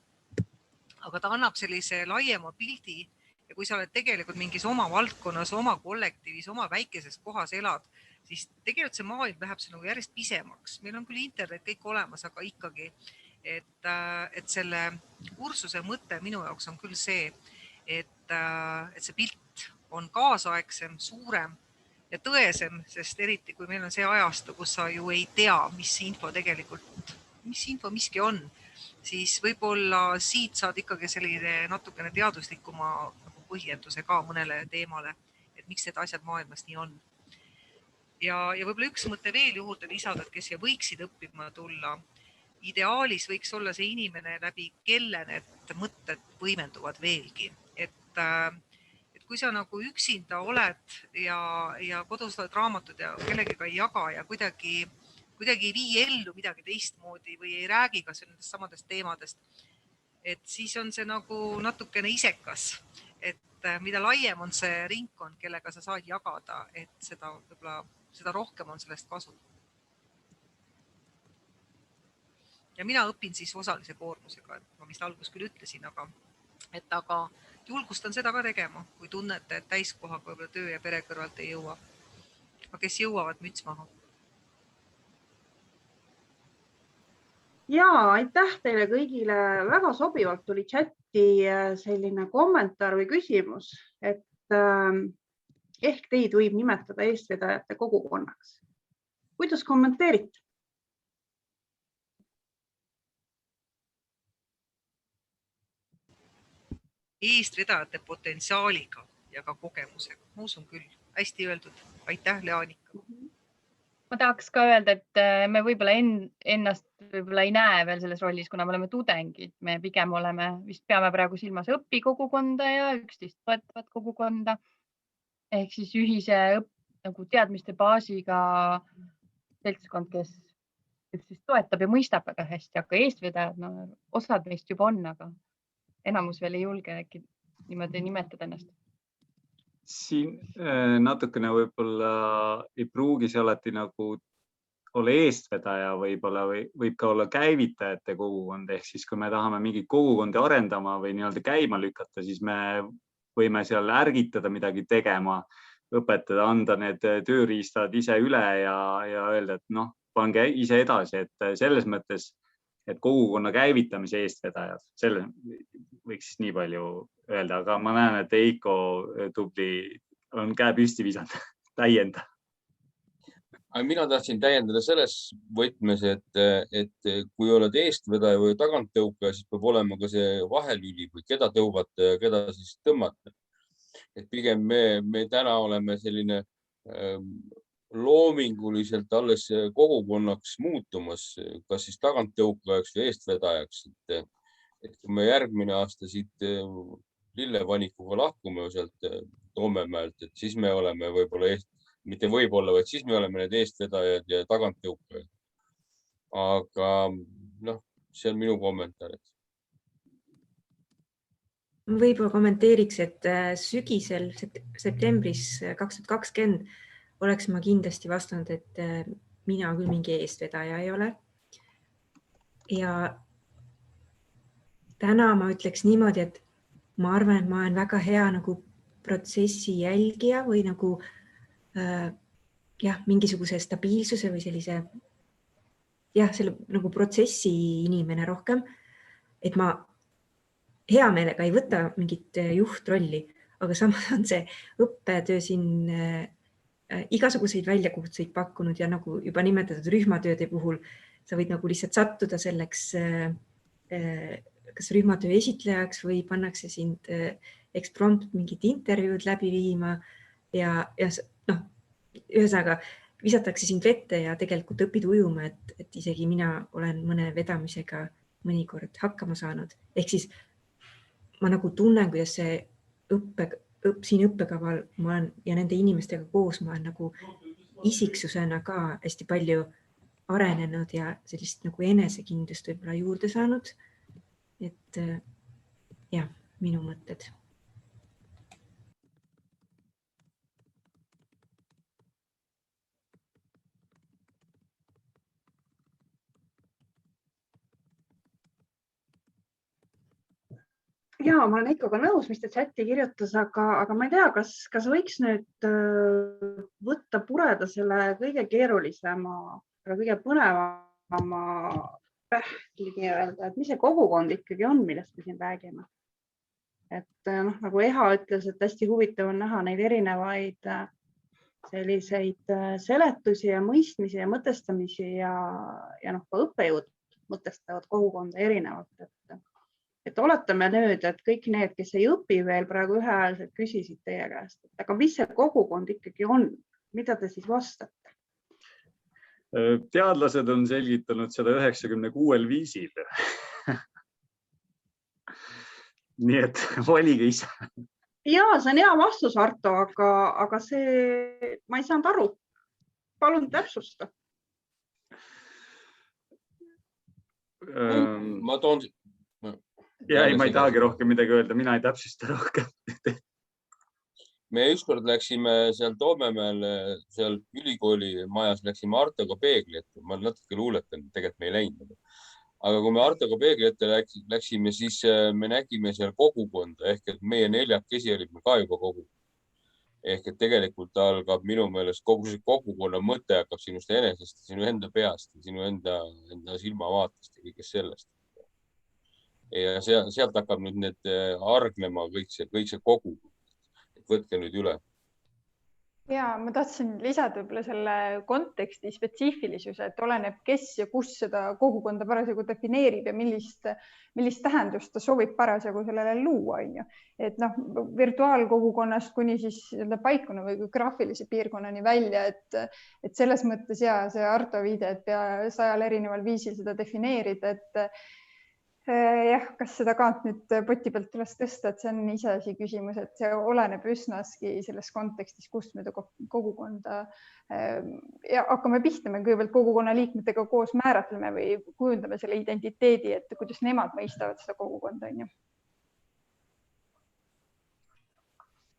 ta annab sellise laiema pildi ja kui sa oled tegelikult mingis oma valdkonnas, oma kollektiivis, oma väikeses kohas elad, siis tegelikult see maailm läheb see nagu järjest pisemaks. Meil on küll internet kõik olemas, aga ikkagi, et selle kursuse mõte minu jaoks on küll see, et see pilt on kaasaegsem, suurem ja tõesem, sest eriti kui meil on see ajastu, kus sa ju ei tea, mis info tegelikult, mis info miski on, siis võib-olla siit saad ikkagi selline natukene teaduslikuma põhjenduse ka mõnele teemale, et miks need asjad maailmas nii on. Ja võib-olla üks mõte veel juurde lisada, et kes võiksid õppima tulla. Ideaalis võiks olla see inimene, läbi kelle need mõtted võimenduvad veelgi. Et kui sa nagu üksinda oled ja kodus oled raamatud ja kellegagi ei jaga ja kuidagi ei vii ellu midagi teistmoodi või ei räägi ka nendest samadest teemadest, et siis on see nagu natukene isekas, et mida laiem on see ringkond, kellega sa saad jagada, et seda rohkem on sellest kasu. Ja mina õpin siis osalise koormusega, et ma vist alguses küll ütlesin, aga julgustan seda ka tegema, kui tunnete, et täiskohaga võib-olla töö ja pere kõrvalt ei jõua. Aga kes jõuavad, müts maha. Ja aitäh teile kõigile. Väga sobivalt tuli chatti selline kommentaar või küsimus, et ehk teid võib nimetada eestvedajate kogukonnaks. Kuidas kommenteerite? Eestvedajate potentsiaaliga ja ka kogemusega. Ma usun küll. Hästi öeldud. Aitäh, Leanika. Ma tahaks ka öelda, et me võib-olla ennast võib-olla ei näe veel selles rollis, kuna me oleme tudengid. Me pigem vist peame praegu silmas õpikogukonda ja üksteist toetavat kogukonda. Ehk siis ühise nagu teadmiste baasiga seltskond, kes üksteist toetab ja mõistab väga hästi, aga eestvedajad, osad meist juba on, aga enamus veel ei julge äkki niimoodi nimetada ennast. Siin natukene võib-olla ei pruugi see alati nagu olla eestvedaja, võib-olla võib ka olla käivitajate kogukond. Ehk siis, kui me tahame mingit kogukondi arendama või nii-öelda käima lükata, siis me võime seal ärgitada midagi tegema, õpetada, anda need tööriistad ise üle ja öelda, et pange ise edasi, et selles mõttes, et kogukonna käivitamise eestvedajad, selle võiks nii palju öelda, aga ma näen, et Eiko tubli on käe püsti visanud, täienda. Mina tahtsin täiendada selles võtmes, et kui oled eestvedaja või taganttõukaja, siis peab olema ka see vahelüli või keda tõugata ja keda siis tõmmata. Et pigem me täna oleme selline loominguliselt alles kogukonnaks muutumas, kas siis taganttõukajaks või eestvedajaks. Et kui me järgmine aasta siit lillevanikuga lahkume sealt Toomemäelt, et siis me oleme võib-olla, mitte võib-olla, vaid siis me oleme need eestvedajad ja taganttõukajad. Aga see on minu kommentaar. Võib-olla kommenteeriks, et sügisel septembris 2020 oleks ma kindlasti vastanud, et mina küll mingi eestvedaja ei ole. Ja täna ma ütleks niimoodi, et ma arvan, et ma olen väga hea nagu protsessi jälgija või nagu mingisuguse stabiilsuse või sellise selle nagu protsessi inimene rohkem, et ma hea meelega ei võta mingit juhtrolli, aga samas on see õppetöö siin igasuguseid väljakutseid pakkunud ja nagu juba nimetatud rühmatööde puhul sa võid nagu lihtsalt sattuda selleks kas rühmatöö esitlejaks või pannakse sind eksprompt mingit intervjuud läbi viima ja ühesõnaga visatakse sind vette ja tegelikult õpid ujuma, et isegi mina olen mõne vedamisega mõnikord hakkama saanud. Ehk siis ma nagu tunnen, kuidas see siin õppekaval ma olen ja nende inimestega koos ma olen nagu isiksusena ka hästi palju arenenud ja sellist nagu enesekindlust võib-olla juurde saanud. Et minu mõtted. Ja ma olen ikka nõus, mis ta chati kirjutas, aga ma ei tea, kas võiks nüüd võtta pureda selle kõige keerulisema, kõige põnevama pähkli nii-öelda, et mis see kogukond ikkagi on, millest me siin räägime. Et nagu Eha ütles, et hästi huvitav on näha neid erinevaid selliseid seletusi ja mõistmisi ja mõtestamisi ja ka õppejõud mõtestavad kogukonda erinevalt. Et oletame nüüd, et kõik need, kes ei õpi veel praegu ühehäälselt küsisid teie käest, et aga mis see kogukond ikkagi on, mida te siis vastate? Teadlased on selgitanud seda 96 viisil. Nii et valige ise. Ja, see on hea vastus, Arto, aga see, ma ei saanud aru. Palun täpsusta. Ma toon... Ja ei, ma ei tahagi rohkem midagi öelda, mina ei täpsista rohkem. Me ükskord läksime seal Toomemäel, seal ülikooli majas läksime Artoga peegli ette. Ma natuke luuletan, tegelikult me ei läinud. Aga kui me Artoga peegli ette läksime, siis me nägime seal kogukonda ehk et meie neljakesi olime ka juba kogukond. Ehk et tegelikult algab minu meelest kogu see kogukonna mõte hakkab sinust enesest, sinu enda peast, sinu enda silmavaatest ja kõigest sellest. Ja sealt hakkab nüüd need argnema kõik see kogu. Võtke nüüd üle. Ja ma tahtsin lisada võib-olla selle konteksti spetsiifilisuse, et oleneb, kes ja kus seda kogukonda parasjagu defineerib ja millist tähendust ta soovib parasjagu sellele luua. Et virtuaalkogukonnast kuni siis paikuna või graafilise piirkonnani välja, et selles mõttes ja see Arto viide, et pea 100 erineval viisil seda defineerida, et jah, kas seda kaant nüüd poti pealt üles tõsta, et see on iseasi küsimus, et see oleneb üsnaski selles kontekstis, kust me kogukonda ja hakkame pihta, me kõigepealt kogukonna liikmetega koos määratleme või kujundame selle identiteedi, et kuidas nemad mõistavad seda kogukonda.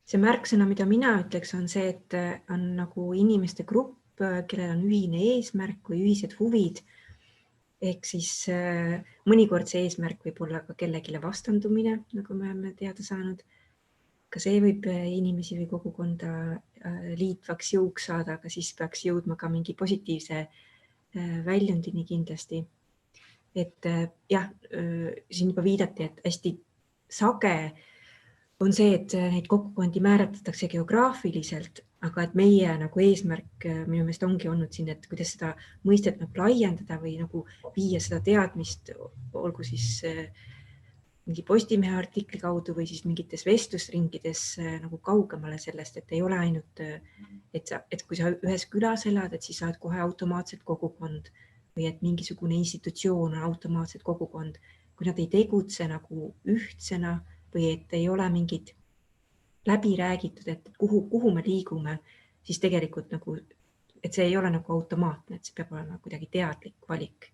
See märksõna, mida mina ütleks, on see, et on nagu inimeste grupp, kellel on ühine eesmärk või ühised huvid. Ehk siis mõnikord see eesmärk võib olla ka kellegile vastandumine, nagu me oleme teada saanud. Ka see võib inimesi või kogukonda liitvaks jõuks saada, aga siis peaks jõudma ka mingi positiivse väljundini kindlasti. Et jah, siin juba viidati, et hästi sage on see, et neid kogukondi määratletakse geograafiliselt, aga et meie nagu eesmärk minu meelest ongi olnud siin, et kuidas seda mõistet laiendada või nagu viia seda teadmist, olgu siis mingi Postimehe artikli kaudu või siis mingites vestlusringides nagu kaugemale sellest, et ei ole ainult, et kui sa ühes külas elad, et siis saad kohe automaatselt kogukond või et mingisugune institutsioon on automaatselt kogukond, kui nad ei tegutse nagu ühtsena või et ei ole mingid läbi räägitud, et kuhu me liigume, siis tegelikult nagu, et see ei ole nagu automaatne, et see peab olema kuidagi teadlik valik.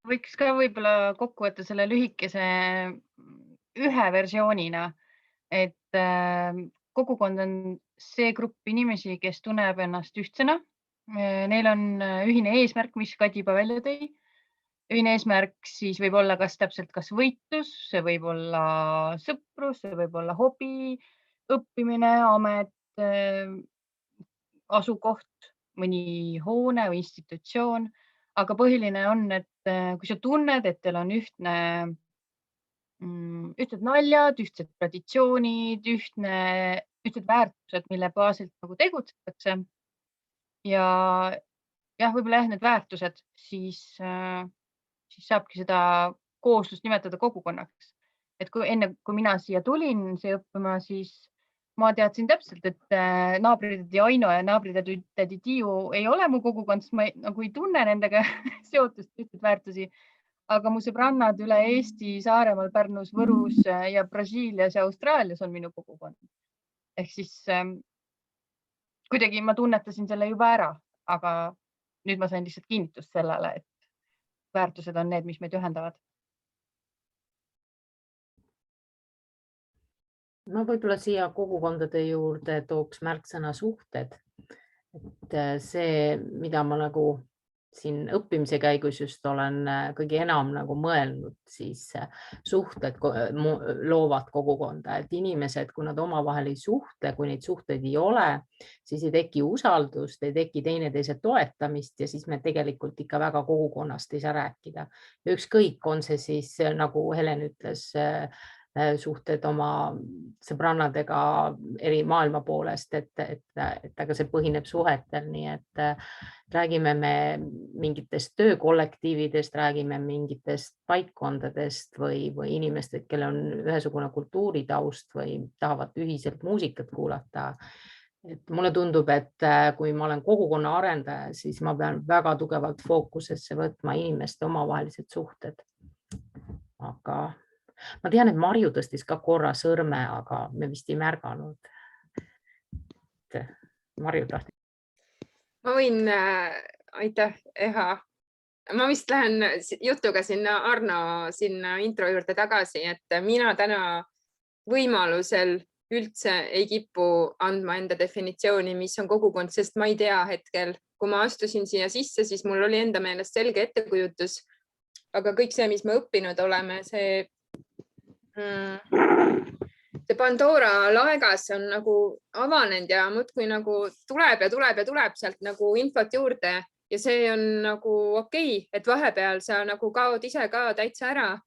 Võiks ka võib-olla kokku võtta selle lühikese ühe versioonina, et kogukond on see grupp inimesi, kes tunneb ennast ühtsena. Neil on ühine eesmärk, mis Kadi juba välja tõi. Ühine eesmärk siis võib olla kas võitlus, see võib olla sõprus, see võib olla hobi, õppimine, amet, asukoht, mõni hoone või institutsioon. Aga põhiline on, et kui sa tunned, et teil on ühtsed naljad, ühtsed traditsioonid, ühtsed väärtused, mille baasilt nagu tegutsetakse ja võib-olla need väärtused, siis saabki seda kooslust nimetada kogukonnaks. Et enne, kui mina siia tulin õppima, siis ma teadsin täpselt, et naabritädi Aino ja naabritädi Tiiu ei ole mu kogukond, sest ma nagu ei tunne nendega seotust ühtseid väärtusi. Aga mu sõbrannad üle Eesti, Saaremaal, Pärnus, Võrus ja Brasiilias ja Austraalias on minu kogukond. Ehk siis kuidagi ma tunnetasin selle juba ära, aga nüüd ma sain lihtsalt kinnitust sellele, et väärtused on need, mis meid ühendavad. Ma võib-olla siia kogukondade juurde tooks märksõna suhted. Et see, mida ma nagu siin õppimise käigus just olen kõige enam nagu mõelnud, siis suhted loovad kogukonda, et inimesed, kui nad omavahel ei suhtle, kui neid suhteid ei ole, siis ei teki usaldust, ei teki teineteise toetamist ja siis me tegelikult ikka väga kogukonnast ei saa rääkida. Ja ükskõik, on see siis, nagu Helen ütles, suhted oma sõbrannadega eri maailma poolest, et aga see põhineb suhetel, nii et räägime me mingitest töökollektiividest, räägime mingitest paikkondadest või inimestest, kellel on ühesugune kultuuritaust või tahavad ühiselt muusikat kuulata. Et mulle tundub, et kui ma olen kogukonna arendaja, siis ma pean väga tugevalt fookusesse võtma inimeste omavahelised suhted. Aga ma tean, et Marju tõstis ka korra sõrme, aga me vist ei märganud. Marju tahtis. Ma võin, aitäh, Eha. Ma vist lähen jutuga sinna Arno sinna intro juurde tagasi, et mina täna võimalusel üldse ei kipu andma enda definitsiooni, mis on kogukond, sest ma ei tea hetkel, kui ma astusin siia sisse, siis mul oli enda meelest selge ettekujutus, aga kõik see, mis me õppinud oleme, see Pandora laegas on nagu avanenud ja muudkui nagu tuleb ja tuleb ja tuleb sealt nagu infot juurde ja see on nagu okei, et vahepeal sa nagu kaod ise ka täitsa ära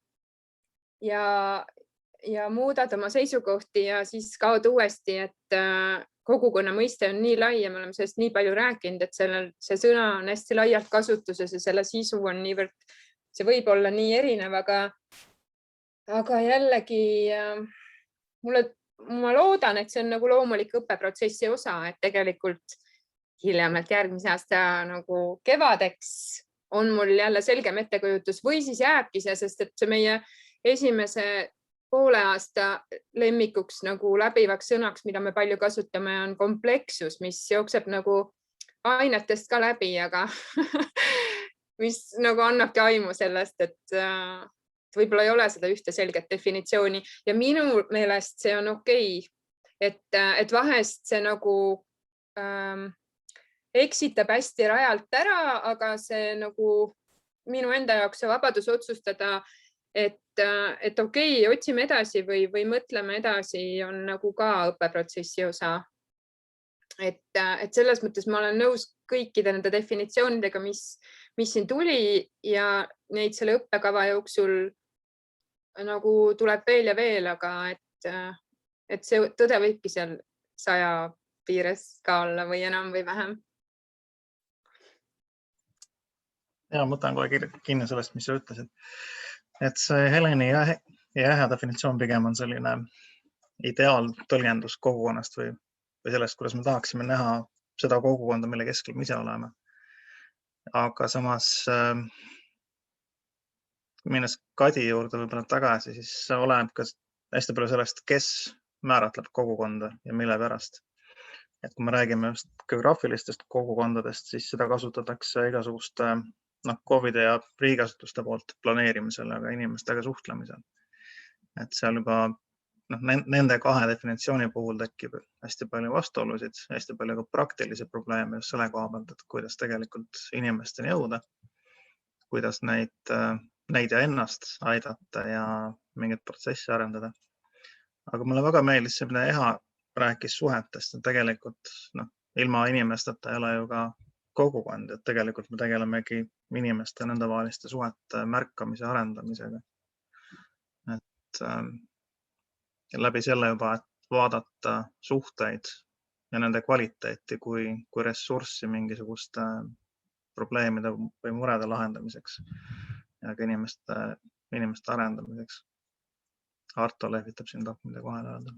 ja muudad oma seisukohti ja siis kaod uuesti, et kogukonna mõiste on nii lai ja me oleme sellest nii palju rääkinud, et see sõna on hästi laialt kasutuses ja selle sisu on niivõrd, see võib olla nii erinev, aga jällegi ma loodan, et see on nagu loomulik õppeprotsessi osa, et tegelikult hiljemalt järgmise aasta nagu kevadeks on mul jälle selgem ettekujutus või siis jääbki see, sest et see meie esimese poole aasta lemmikuks nagu läbivaks sõnaks, mida me palju kasutame, on komplekssus, mis jookseb nagu ainetest ka läbi, aga mis nagu annabki aimu sellest, et võib-olla ei ole seda ühte selget definitsiooni ja minu meelest see on okei, et vahest see nagu eksitab hästi rajalt ära, aga see nagu minu enda jaoks see vabadus otsustada, et okei, otsime edasi või mõtleme edasi, on nagu ka õppeprotsessi osa. Et selles mõttes ma olen nõus kõikide nende definitsioonidega, mis siin tuli ja neid selle õppekava jooksul nagu tuleb veel ja veel, aga et see tõde võibki seal 100 piires ka olla või enam või vähem. Ja ma võtan kohe kinni sellest, mis sa ütlesid. Et see Heleni ja Eha definitsioon pigem on selline ideaaltõlgendus kogukonnast või sellest, kuidas me tahaksime näha seda kogukonda, mille keskel me ise oleme. Aga samas minnes Kadi juurde võib-olla tagasi, siis oleneb ka hästi palju sellest, kes määratleb kogukonda ja mille pärast. Et kui me räägime just geograafilistest kogukondadest, siis seda kasutatakse igasuguste KOV-ide ja riigiasutuste poolt planeerimisel, aga inimestega suhtlemisel. Et seal juba nende kahe definitsiooni puhul tekib hästi palju vastuolusid, hästi palju ka praktilisi probleeme just selle koha pealt, et kuidas tegelikult inimesteni jõuda, kuidas neid ja ennast aidata ja mingit protsessi arendada. Aga mulle väga meeldis see, mida Eha rääkis suhetest, et tegelikult ilma inimesteta ei ole ju ka kogukond, et tegelikult me tegelemegi inimeste nende vaheliste suhete märkamise ja arendamisega. Et läbi selle juba, et vaadata suhteid ja nende kvaliteeti kui ressurssi mingisuguste probleemide või murede lahendamiseks ja ka inimeste arendamiseks. Arto lehvitab siin mida kohale öelda.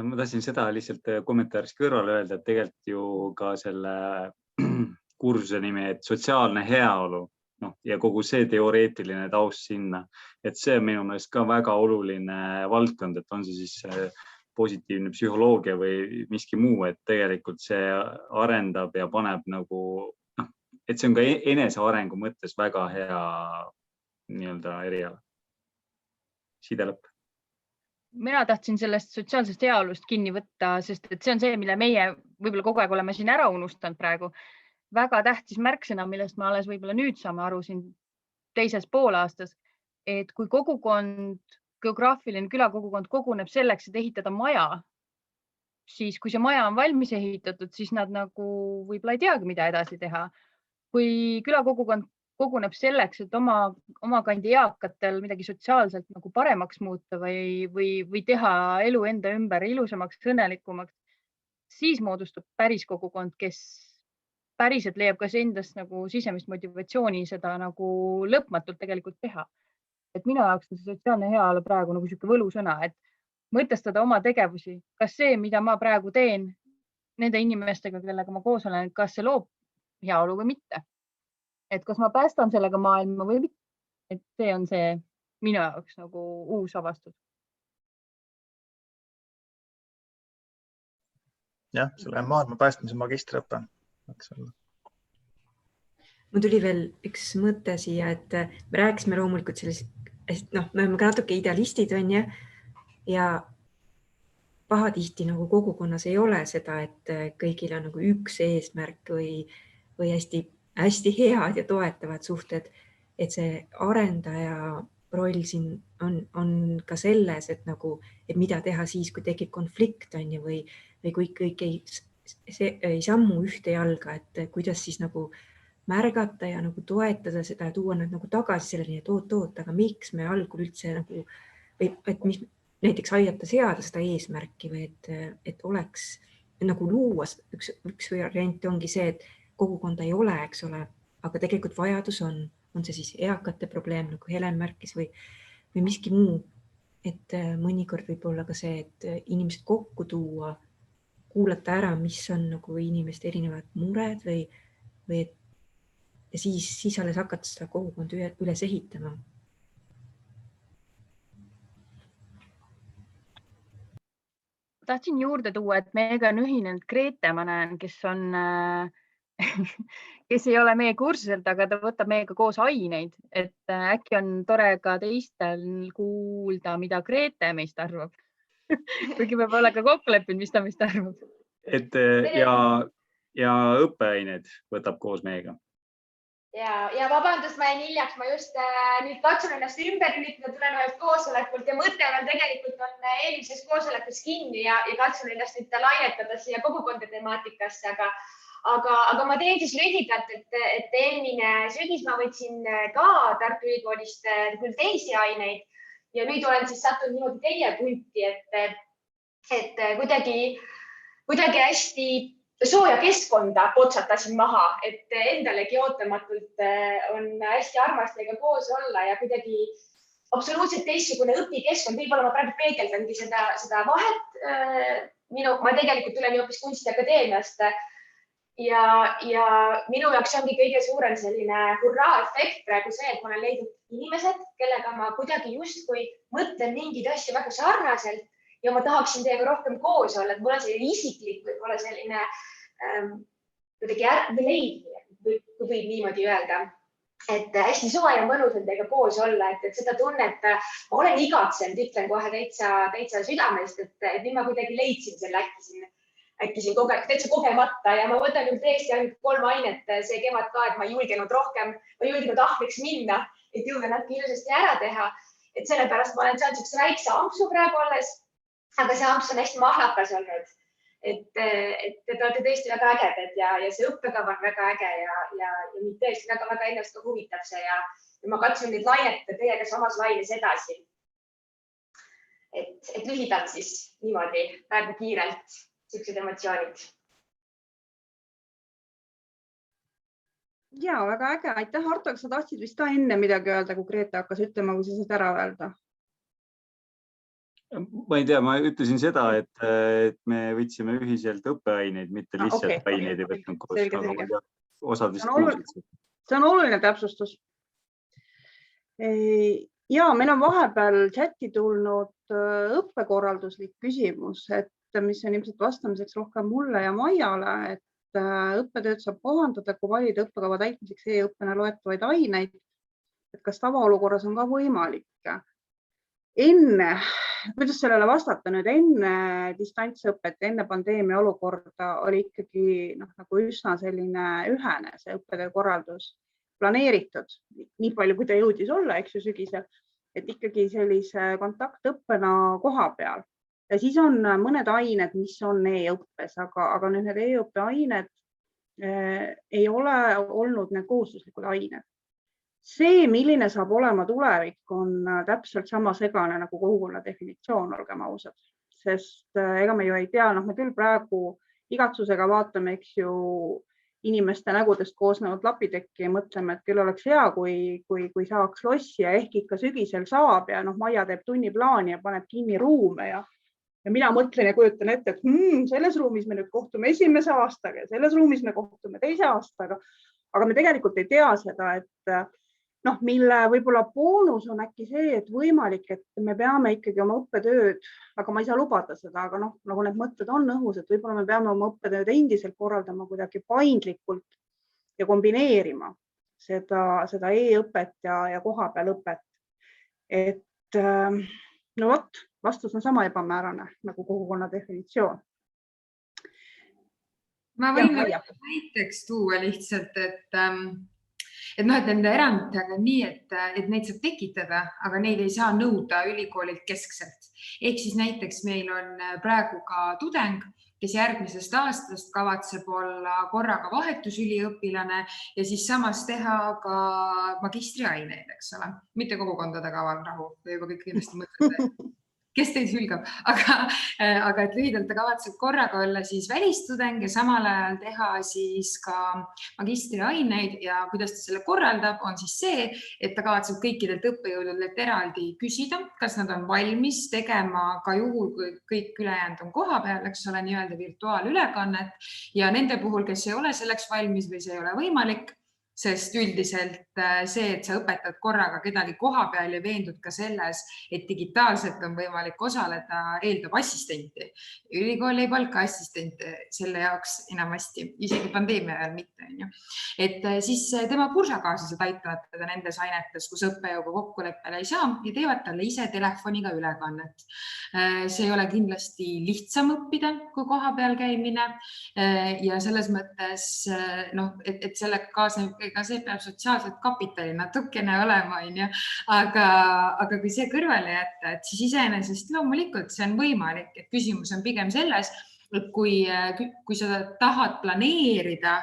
Ma tahtsin seda lihtsalt kommentaaris kõrvale öelda, et tegelikult ju ka selle kursuse nimi, et sotsiaalne heaolu ja kogu see teoreetiline taust sinna, et see on minu meelest ka väga oluline valdkond, et on see siis positiivne psühholoogia või miski muu, et tegelikult see arendab ja paneb nagu, et see on ka enesearengu mõttes väga hea nii-öelda eriala. Sidelõpp. Mina tahtsin sellest sotsiaalsest heaolust kinni võtta, sest et see on see, mille meie võib-olla kogu aeg oleme siin ära unustanud praegu. väga tähtis märksõna, millest me alles võib-olla nüüd saame aru siin teises poolaastas, et kui kogukond, geograafiline külakogukond koguneb selleks, et ehitada maja, siis kui see maja on valmis ehitatud, siis nad nagu võib-olla ei teagi, mida edasi teha. Kui külakogukond koguneb selleks, et oma kandi eakatel midagi sotsiaalselt nagu paremaks muuta või teha elu enda ümber ilusamaks, õnnelikumaks, siis moodustub päris kogukond, kes päriselt leiab kas endast nagu sisemist motivatsiooni seda nagu lõpmatult tegelikult teha. Et minu jaoks on see sotsiaalne heaolu praegu nagu sihuke võlusõna, et mõtestada oma tegevusi, kas see, mida ma praegu teen nende inimestega, kellega ma koos olen, kas see loob heaolu või mitte. Et kas ma päästan sellega maailma või mitte. Et see on see minu jaoks nagu uus avastus. Jah, selle maailma päästmise magistriõpe. Mul tuli veel üks mõte siia, et me rääkisime loomulikult sellist, me oleme ka natuke idealistid, on ju, ja pahatihti nagu kogukonnas ei ole seda, et kõigil on nagu üks eesmärk või hästi head ja toetavad suhted, et see arendaja roll siin on ka selles, et mida teha siis, kui tekib konflikt, on ju, või kui kõik ei sammu ühte jalga, et kuidas siis nagu märgata ja nagu toetada seda ja tuua nad nagu tagasi selleni, et oot, aga miks me algul üldse nagu, või et mis näiteks aidata seada seda eesmärki või et oleks nagu luua üks variant ongi see, et kogukonda ei ole, eks ole, aga tegelikult vajadus on see siis eakate probleem, nagu Helen märkis või miski muu, et mõnikord võib olla ka see, et inimesed kokku tuua, kuulata ära, mis on nagu inimeste erinevad mured või ja siis alles hakata seda kogukonda üles ehitama. Tahtsin juurde tuua, et meiega on ühinenud Grete, ma näen, kes ei ole meie kursuselt, aga ta võtab meiega koos aineid, et äkki on tore ka teistel kuulda, mida Grete meist arvab. Kuigi me pole ka kokku leppinud, mis ta meist arvab. Ja õppeained võtab koos meiega. Ja vabandust, ma jäin hiljaks, ma just nüüd katsun ennast ümber lülitada tulenevalt koosolekult ja mõte veel tegelikult on eelmises koosolekus kinni ja katsun ennast nüüd lainetada siia kogukonda temaatikasse, aga ma teen siis lühidalt, et eelmine sügis ma võtsin ka Tartu Ülikoolist küll teisi aineid ja nüüd olen siis sattunud niimoodi teie pulti, et kuidagi hästi sooja keskkonda potsatasin maha, et endalegi ootamatult on hästi armas teiega koos olla ja kuidagi absoluutselt teistsugune õpikeskkond. Võib-olla ma praegu peegeldangi seda vahet. Ma tegelikult tulen hoopis kunstiakadeemiast ja minu jaoks ongi kõige suurem selline hurraa-efekt praegu see, et ma olen leidnud inimesed, kellega ma kuidagi justkui mõtlen mingeid asju väga sarnaselt ja ma tahaksin teiega rohkem koos olla, et mul on selline isiklik võib-olla selline kuidagi leidmine, kui võib niimoodi öelda, et hästi soe ja mõnus on teiega koos olla, et seda tunnet ma olen igatsenud, ütlen kohe täitsa südamest, et nüüd ma kuidagi leidsin selle äkki siin täitsa kogemata ja ma võtan nüüd tõesti ainult 3 ainet see kevad ka, et ma ei julgenud rohkem, ma ei julgenud ahveks minna, et julgen natuke ilusasti ära teha, et sellepärast ma olen saanud sellise väikse ampsu praegu alles. Aga see amps on hästi mahlakas olnud, et te olete tõesti väga ägedad ja see õppekava on väga äge ja mind tõesti väga ennast ka huvitab see ja ma katsun nüüd lainetada teiega samas laines edasi. Et lühidalt siis niimoodi praegu kiirelt sellised emotsioonid. Ja, väga äge. Aitäh, Harto, sa tahtsid vist ka enne midagi öelda, kui Grete hakkas ütlema, kui sa saad ära öelda? Ma ei tea, ma ütlesin seda, et me võtsime ühiselt õppeaineid, mitte lihtsalt aineid ei võtnud koos. See on oluline täpsustus. Ja meil on vahepeal chati tulnud õppekorralduslik küsimus, mis on ilmselt vastamiseks rohkem mulle ja Maiale, et õppetööd saab kohandada, kui valida õppekava täitmiseks e-õppena loetavaid aineid. Et kas tavaolukorras on ka võimalik? kuidas sellele vastata nüüd, enne distantsõpet, enne pandeemia olukorda oli ikkagi nagu üsna selline ühene see õppetöö korraldus planeeritud, nii palju kui ta jõudis olla, eks ju, sügisel, et ikkagi sellise kontaktõppena koha peal. Ja siis on mõned ained, mis on e-õppes, aga need e-õppe ained ei ole olnud need kohustuslikud ained. See, milline saab olema tulevik, on täpselt sama segane nagu kogukonna definitsioon, olgem ausad, sest ega me ju ei tea, me küll praegu igatsusega vaatame, eks ju, inimeste nägudest koosnevad lapitekki ja mõtleme, et küll oleks hea, kui saaks lossi ja ehk ikka sügisel saab ja Maia teeb tunniplaani ja paneb kinni ruume ja mina mõtlen ja kujutan ette, et selles ruumis me nüüd kohtume esimese aastaga ja selles ruumis me kohtume teise aastaga, aga me tegelikult ei tea seda, et mille võib-olla boonus on äkki see, et võimalik, et me peame ikkagi oma õppetööd, aga ma ei saa lubada seda, aga nagu need mõtted on õhus, et võib-olla me peame oma õppetööd endiselt korraldama kuidagi paindlikult ja kombineerima seda e-õpet ja kohapeal õpet. Et vastus on sama ebamäärane nagu kogukonna definitsioon. Ma võin näiteks tuua lihtsalt, et nende eranditega on nii, et neid saab tekitada, aga neid ei saa nõuda ülikoolilt keskselt. Ehk siis näiteks meil on praegu ka tudeng, kes järgmisest aastast kavatseb olla korraga vahetusüliõpilane ja siis samas teha ka magistriaineid, eks ole. Mitte kogukondade kaval rahu, või juba kõik kindlasti mõtlete, kes teid hülgab, aga et lühidalt ta kavatseb korraga olla siis välistudeng ja samal ajal teha siis ka magistriaineid ja kuidas ta selle korraldab, on siis see, et ta kavatseb kõikidelt õppejõududelt eraldi küsida, kas nad on valmis tegema ka juhul, kui kõik ülejäänud on koha peal, eks ole, nii-öelda virtuaalülekannet ja nende puhul, kes ei ole selleks valmis või see ei ole võimalik, sest üldiselt see, et sa õpetad korraga kedagi koha peal ja veendud ka selles, et digitaalselt on võimalik osaleda, eeldab assistenti. Ülikool ei palka assistente selle jaoks enamasti, isegi pandeemia ajal mitte. Et siis tema kursakaaslased aitavad teda nendes ainetes, kus õppejõuga kokkuleppele ei saa ja teevad talle ise telefoniga ülekannet. See ei ole kindlasti lihtsam õppida kui koha peal käimine ja selles mõttes, et sellega kaasneb ka see peab sotsiaalset kapitali natukene olema, aga kui see kõrvale jätta, et siis iseenesest loomulikult see on võimalik, et küsimus on pigem selles, et kui sa tahad planeerida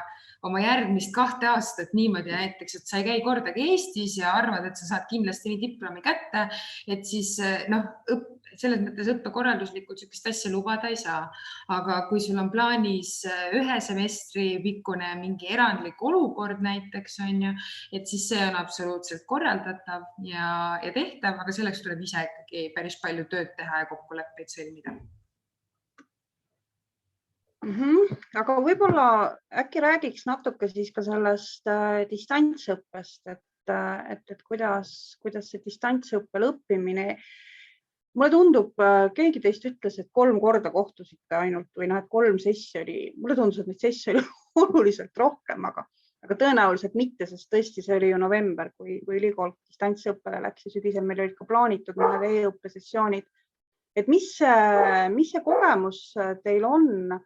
oma järgmist 2 aastat niimoodi näiteks, et sa ei käi kordagi Eestis ja arvad, et sa saad kindlasti nii diplomi kätte, et siis selles mõttes õppekorralduslikult sellist asja lubada ei saa. Aga kui sul on plaanis 1 semestri pikkune mingi erandlik olukord näiteks, et siis see on absoluutselt korraldatav ja tehtav, aga selleks tuleb ise ikkagi päris palju tööd teha ja kokkuleppeid sõlmida. Aga võib-olla äkki räägiks natuke siis ka sellest distantsõppest, et kuidas see distantsõppel õppimine. Mulle tundub, keegi teist ütles, et 3 korda kohtusite ainult või et 3 sessi mulle tundus, et neid sessi oli oluliselt rohkem, aga tõenäoliselt mitte, sest tõesti see oli ju november, kui ülikool distantsõppele läks ja sügisel meil olid ka plaanitud mõned e-õppesessioonid. Et mis see kogemus teil on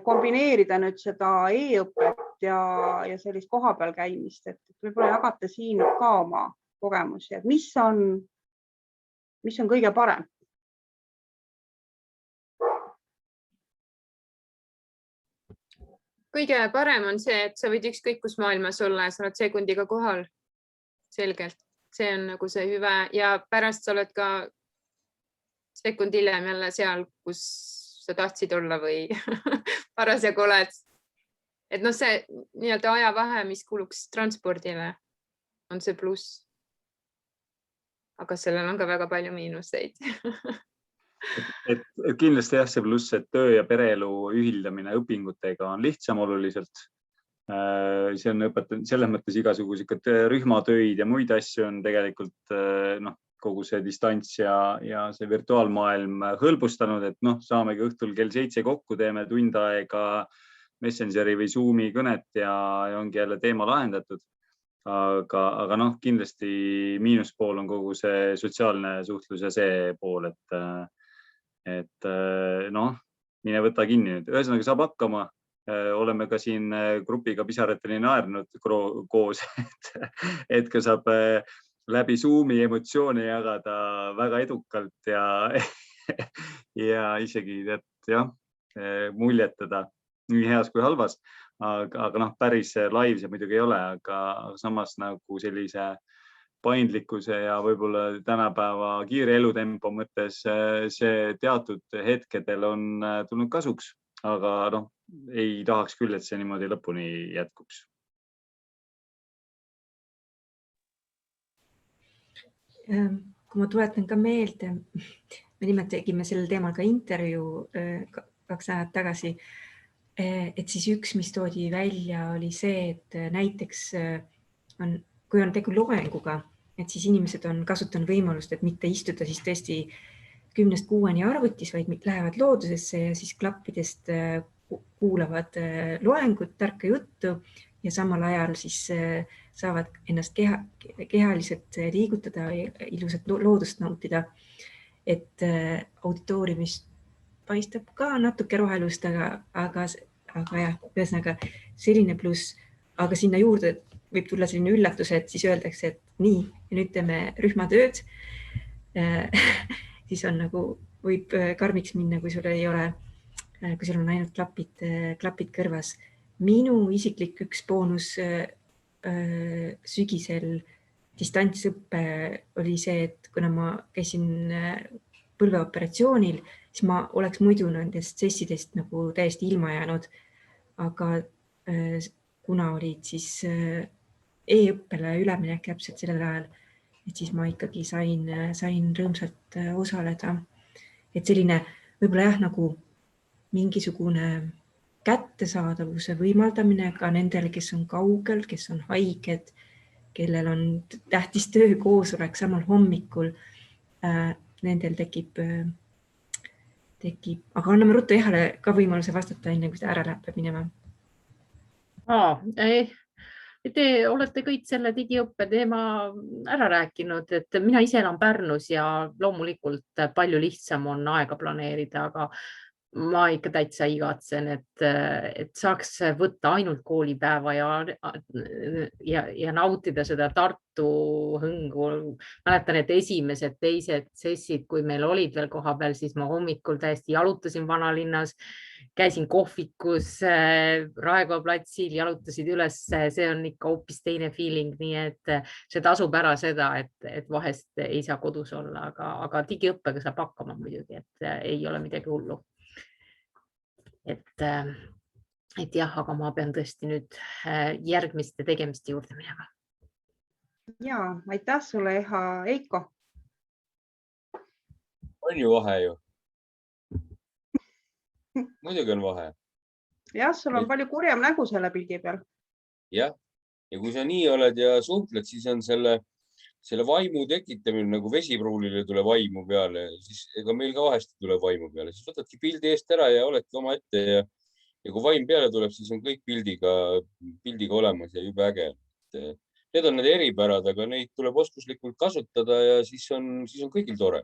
kombineerida nüüd seda e-õpet ja sellist kohapeal käimist, et võib-olla jagate siin ka oma kogemusi, et mis on kõige parem? Kõige parem on see, et sa võid ükskõik kus maailmas olla ja sa oled sekundiga kohal. Selgelt. See on nagu see hüve ja pärast sa oled ka sekund hiljem jälle seal, kus sa tahtsid olla või parasjagu oled. Et see nii-öelda ajavahe, mis kuluks transpordile, on see pluss. Aga sellel on ka väga palju miinuseid. Et kindlasti jah, see pluss, et töö ja pereelu ühildamine õpingutega on lihtsam oluliselt. See on õpetanud selles mõttes igasugused rühmatöid ja muid asju on tegelikult kogu see distants ja see virtuaalmaailm hõlbustanud, et saamegi õhtul kell 7 kokku, teeme tund aega Messengeri või Zoomi kõnet ja ongi jälle teema lahendatud. aga noh, kindlasti miinuspool on kogu see sotsiaalne suhtlus ja see pool, et noh, mine võta kinni nüüd. Ühesõnaga saab hakkama. Oleme ka siin grupiga pisaratelini naernud koos, et ka saab läbi Zoomi emotsioone jagada väga edukalt ja isegi jah, muljetada nii heas kui halvas. Aga noh, päris live see muidugi ei ole, aga samas nagu sellise paindlikkuse ja võib-olla tänapäeva kiire elutempo mõttes see teatud hetkedel on tulnud kasuks, aga noh, ei tahaks küll, et see niimoodi lõpuni jätkuks. Kui ma tuletan ka meelde, me nimelt tegime sellel teemal ka intervjuu 2 nädalat tagasi, et siis üks, mis toodi välja, oli see, et näiteks kui on tegu loenguga, et siis inimesed on kasutanud võimalust, et mitte istuda siis tõesti 10-6 arvutis, vaid lähevad loodusesse ja siis klappidest kuulavad loengut, tarka juttu ja samal ajal siis saavad ennast kehaliselt liigutada, ilusat loodust nautida. Et auditooriumis paistab ka natuke rohelust, aga jah, ühesõnaga selline pluss, aga sinna juurde võib tulla selline üllatus, et siis öeldakse, et nii, ja nüüd teeme rühmatööd. Siis on nagu, võib karmiks minna, kui sul ei ole, kui sul on ainult klapid kõrvas. Minu isiklik üks boonus sügisel distantsõppe oli see, et kuna ma käisin põlveoperatsioonil, siis ma oleks muidu nendest sessidest nagu täiesti ilma jäänud. Aga kuna olid siis e-õppele üleminek täpselt sellel ajal, et siis ma ikkagi sain rõõmsalt osaleda. Et selline võib-olla jah, nagu mingisugune kättesaadavuse võimaldamine ka nendele, kes on kaugel, kes on haiged, kellel on tähtis töökoosolek samal hommikul. Nendel tekib, aga anname ruttu Ehale ka võimaluse vastata enne, kui ta ära läheb minema. Te olete kõik selle digiõppe teema ära rääkinud, et mina ise elan Pärnus ja loomulikult palju lihtsam on aega planeerida, aga ma ikka täitsa igatsen, et saaks võtta ainult koolipäeva ja nautida seda Tartu hõngu. Mäletan, et esimesed, teised sessid, kui meil olid veel koha peal, siis ma hommikul täiesti jalutasin vanalinnas, käisin kohvikus, Raekoja platsil, jalutasid üles, see on ikka hoopis teine feeling, nii et see tasub ära seda, et vahest ei saa kodus olla, aga digiõppega saab hakkama muidugi, et ei ole midagi hullu. Et jah, aga ma pean tõesti nüüd järgmiste tegemiste juurde minema. Ja, aitäh sulle, Eha. Eiko? On ju vahe ju? Muidugi on vahe. Jah, sul on palju kurjem nägu selle pildi peal. Jah, ja kui sa nii oled ja suhtled, siis on selle vaimu tekitamine nagu vesipruulile tuleb vaimu peale, siis ega meil ka vahest tuleb vaimu peale, siis võtadki pildi eest ära ja oledki oma ette ja kui vaim peale tuleb, siis on kõik pildiga olemas ja jube äge. Need on need eripärad, aga neid tuleb oskuslikult kasutada ja siis on kõigil tore.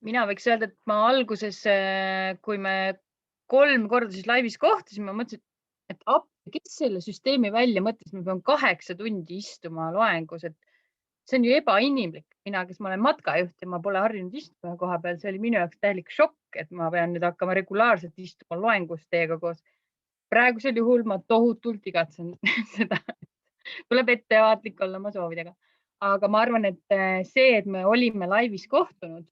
Mina võiks öelda, et ma alguses, kui me 3 korda siis laivis kohtusime, mõtlesin, et kes selle süsteemi välja mõtles, me peame 8 tundi istuma loengus, et see on ju ebainimlik. Mina, kes ma olen matkajuht ja ma pole harjunud istuma koha peal, see oli minu jaoks täielik šokk, et ma pean nüüd hakkama regulaarselt istuma loengus teiega koos. Praegusel juhul ma tohutult igatsen seda. Tuleb ettevaatlik olla oma soovidega. Aga ma arvan, et see, et me olime laivis kohtunud,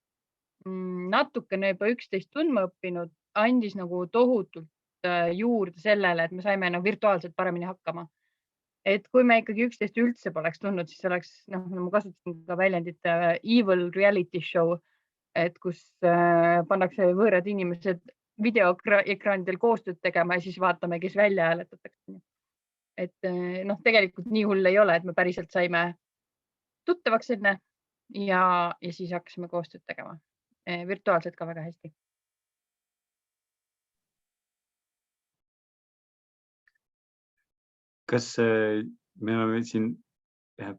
natukene juba 11 tundma õppinud, andis nagu tohutult juurde sellele, et me saime virtuaalselt paremini hakkama. Et kui me ikkagi 11 üldse poleks tundnud, siis oleks, ma kasutasin ka väljendit evil reality show, et kus pannakse võõrad inimesed videoekraanidel koostööd tegema ja siis vaatame, kes välja hääletatakse. Et tegelikult nii hull ei ole, et me päriselt saime tuttavaks enne ja siis hakkasime koostööd tegema. Virtuaalselt ka väga hästi. kas me oleme siin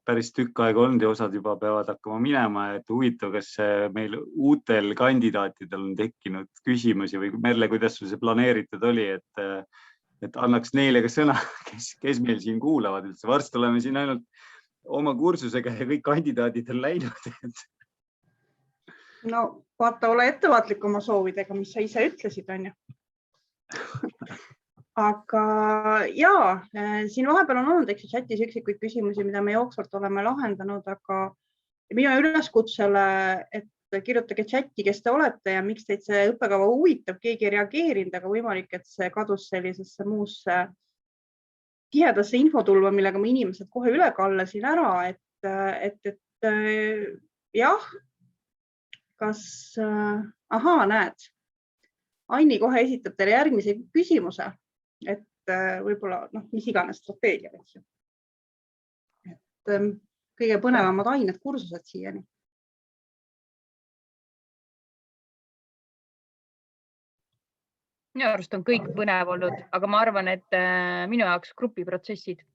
päris tükk aega olnud ja osad juba peavad hakkama minema, et huvitav, kas meil uutel kandidaatidel on tekkinud küsimusi või Merle, kuidas sul see planeeritud oli, et annaks neile ka sõna, kes meil siin kuulavad üldse. Varsti oleme siin ainult oma kursusega ja kõik kandidaadid on läinud. No vaata, ole ettevaatlik oma soovidega, mis sa ise ütlesid, on ju. Aga jaa, siin vahepeal on olnud chatis üksikuid küsimusi, mida me jooksvalt oleme lahendanud, aga minu üleskutsele, et kirjutage chati, kes te olete ja miks teid see õppekava huvitab, keegi ei reageerinud, aga võimalik, et see kadus sellisesse muusse tihedasse infotulva, millega ma inimesed kohe üle kallasin ära, et jah, kas, näed, Anni kohe esitab teile järgmise küsimuse. Et võib-olla, mis iganes strateegia. Et kõige põnevamad ained, kursused siiani. Minu arust on kõik põnev olnud, aga ma arvan, et minu jaoks grupiprotsessid,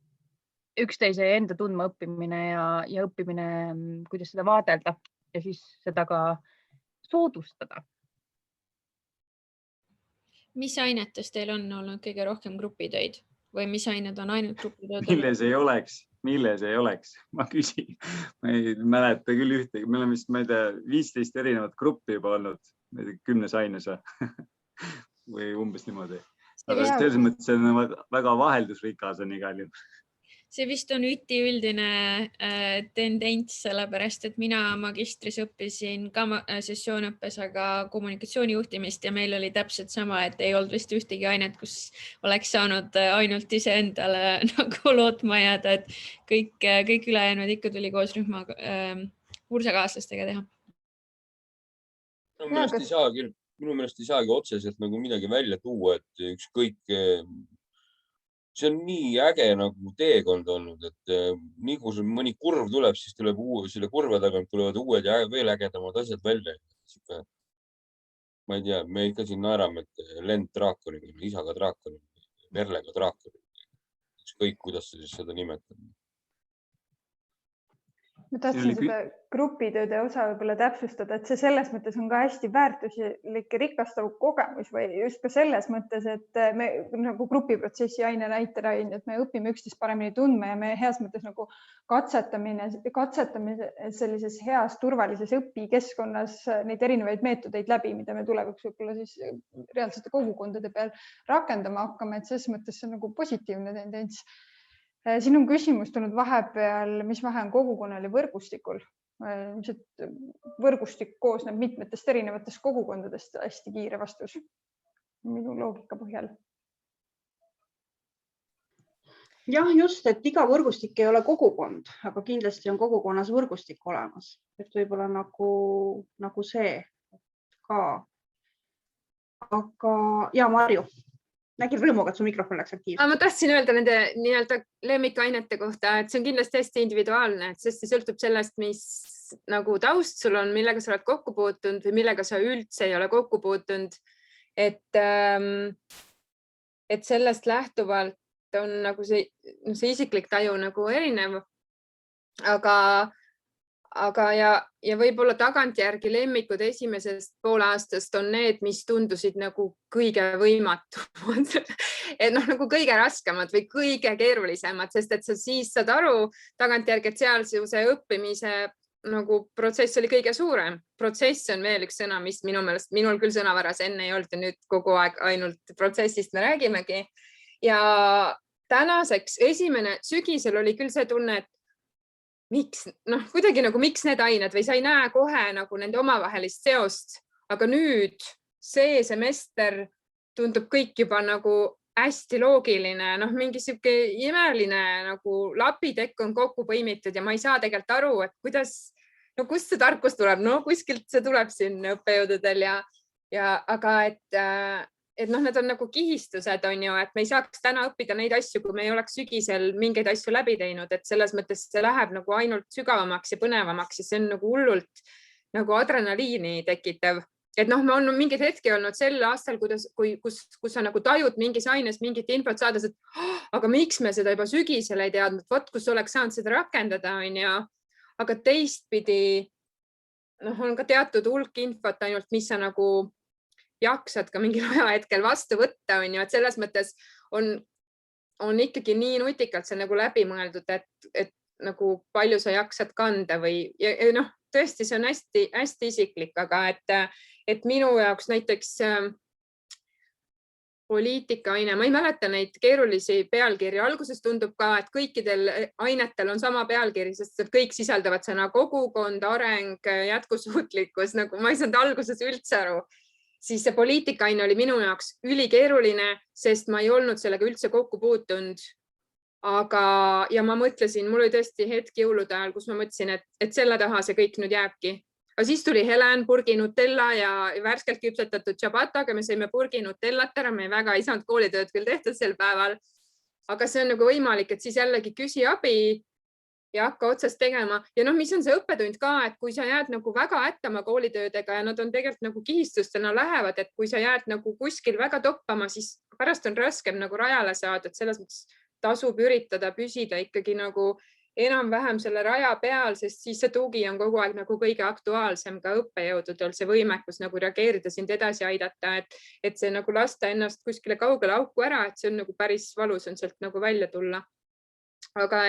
üksteise enda tundma õppimine ja õppimine, kuidas seda vaadelda ja siis seda ka soodustada. Mis ainetes teil on olnud kõige rohkem grupitöid või mis ained on ainult grupitööd? Milles ei oleks? Ma küsin. Ma ei mäleta küll ühtegi. Me oleme vist, ma ei tea, 15 erinevat gruppi juba olnud 10 aines või umbes niimoodi. Aga selles mõttes on väga vaheldusrikas on igal juhul. See vist on üldine tendents, sellepärast, et mina magistris õppisin ka sessioonõppes, aga kommunikatsioonijuhtimist ja meil oli täpselt sama, et ei olnud vist ühtegi ainet, kus oleks saanud ainult iseendale nagu lootma jääda, et kõik ülejäänud ikka tuli koos rühma kursakaaslastega teha. Minu meelest ei saagi otseselt nagu midagi välja tuua, et ükskõik see on nii äge nagu teekond olnud, et nii kui mõni kurv tuleb, siis tuleb selle kurve tagant tulevad uued ja veel ägedamad asjad välja. Ma ei tea, me ikka siin naerame, et lend draakoniga, isaga draakoniga, Merlega draakoniga. Ükskõik, kuidas sa siis seda nimetad. Ma tahtsin seda grupitööde osa võib-olla täpsustada, et see selles mõttes on ka hästi väärtuslik ja rikastav kogemus või just ka selles mõttes, et me nagu grupiprotsessi aine näiterain, et me õpime üksteist paremini tundma ja me heas mõttes nagu katsetamine sellises heas turvalises õpikeskkonnas neid erinevaid meetodeid läbi, mida me tuleviks võib-olla siis reaalsete kogukondade peal rakendama hakkame, et selles mõttes see on nagu positiivne tendents. Siin on küsimus tulnud vahepeal, mis vahe on kogukonnal ja võrgustikul. Võrgustik koosneb mitmetest erinevatest kogukondadest, hästi kiire vastus minu loogika põhjal. Jah, just, et iga võrgustik ei ole kogukond, aga kindlasti on kogukonnas võrgustik olemas. Et võib-olla nagu see ka. Aga ja Marju. Nägin rõõmuga, et su mikrofon läks aktiivselt. Ma tahtsin öelda nende nii-öelda lemmikainete kohta, et see on kindlasti hästi individuaalne, sest see sõltub sellest, mis nagu taust sul on, millega sa oled kokku puutunud või millega sa üldse ei ole kokku puutunud. Et sellest lähtuvalt on nagu see isiklik taju nagu erinev. Aga ja võib-olla tagantjärgi lemmikud esimesest poolaastast on need, mis tundusid nagu kõige võimatumad, nagu kõige raskemad või kõige keerulisemad, sest et sa siis saad aru tagantjärgi, et seal see õppimise nagu protsess oli kõige suurem. Protsess on veel üks sõna, mis minu meelest, minul küll sõnavaras enne ei olnud ja nüüd kogu aeg ainult protsessist me räägimegi. Ja tänaseks esimene sügisel oli küll see tunne, et miks need ained või sa ei näe kohe nagu nende omavahelist seost, aga nüüd see semester tundub kõik juba nagu hästi loogiline, mingi siuke imeline nagu lapitekk on kokku põimitud ja ma ei saa tegelikult aru, et kust see tarkus tuleb, kuskilt see tuleb siin õppejõududel aga et need on nagu kihistused on ju, et me ei saaks täna õppida neid asju, kui me ei oleks sügisel mingeid asju läbi teinud, et selles mõttes see läheb nagu ainult sügavamaks ja põnevamaks ja see on nagu hullult nagu adrenaliini tekitav et noh, on mingeid hetki olnud sel aastal, kus sa nagu tajud mingis aines mingit infot saades, et aga miks me seda juba sügisel ei teadnud, vot kus oleks saanud seda rakendada, on ju. Aga teistpidi on ka teatud hulk infot ainult, mis sa nagu jaksad ka mingil ajahetkel vastu võtta, on ju, et selles mõttes on ikkagi nii nutikalt see nagu läbi mõeldud, et nagu palju sa jaksad kanda või noh, tõesti, see on hästi isiklik, aga et minu jaoks näiteks poliitikaaine, ma ei mäleta neid keerulisi pealkirju, alguses tundub ka, et kõikidel ainetel on sama pealkiri, sest kõik sisaldavad sõna kogukond, areng, jätkusuutlikkus, nagu ma ei saanud alguses üldse aru. Siis see poliitikaaine oli minu jaoks ülikeeruline, sest ma ei olnud sellega üldse kokku puutunud. Ja ma mõtlesin, mul oli tõesti hetk jõulude ajal, kus ma mõtlesin, et selle taha see kõik nüüd jääbki. Aga siis tuli Helen purgi Nutella ja värskelt küpsetatud ciabattaga, me sõime purgi Nutellat ära, me väga ei saanud koolitööd küll tehtud sel päeval. Aga see on nagu võimalik, et siis jällegi küsi abi ja hakka otsast tegema. Ja noh, mis on see õppetund ka, et kui sa jääd nagu väga ättama koolitöödega ja nad on tegelikult nagu kihistustena lähevad, et kui sa jääd nagu kuskil väga toppama, siis pärast on raskem nagu rajale saada, et selles mõttes tasub üritada püsida ikkagi nagu enam-vähem selle raja peal, sest siis see tugi on kogu aeg nagu kõige aktuaalsem ka õppejõududel, see võimekus nagu reageerida, sind edasi aidata, et see nagu lasta ennast kuskile kaugele auku ära, et see on nagu päris valus on sealt nagu välja tulla. Aga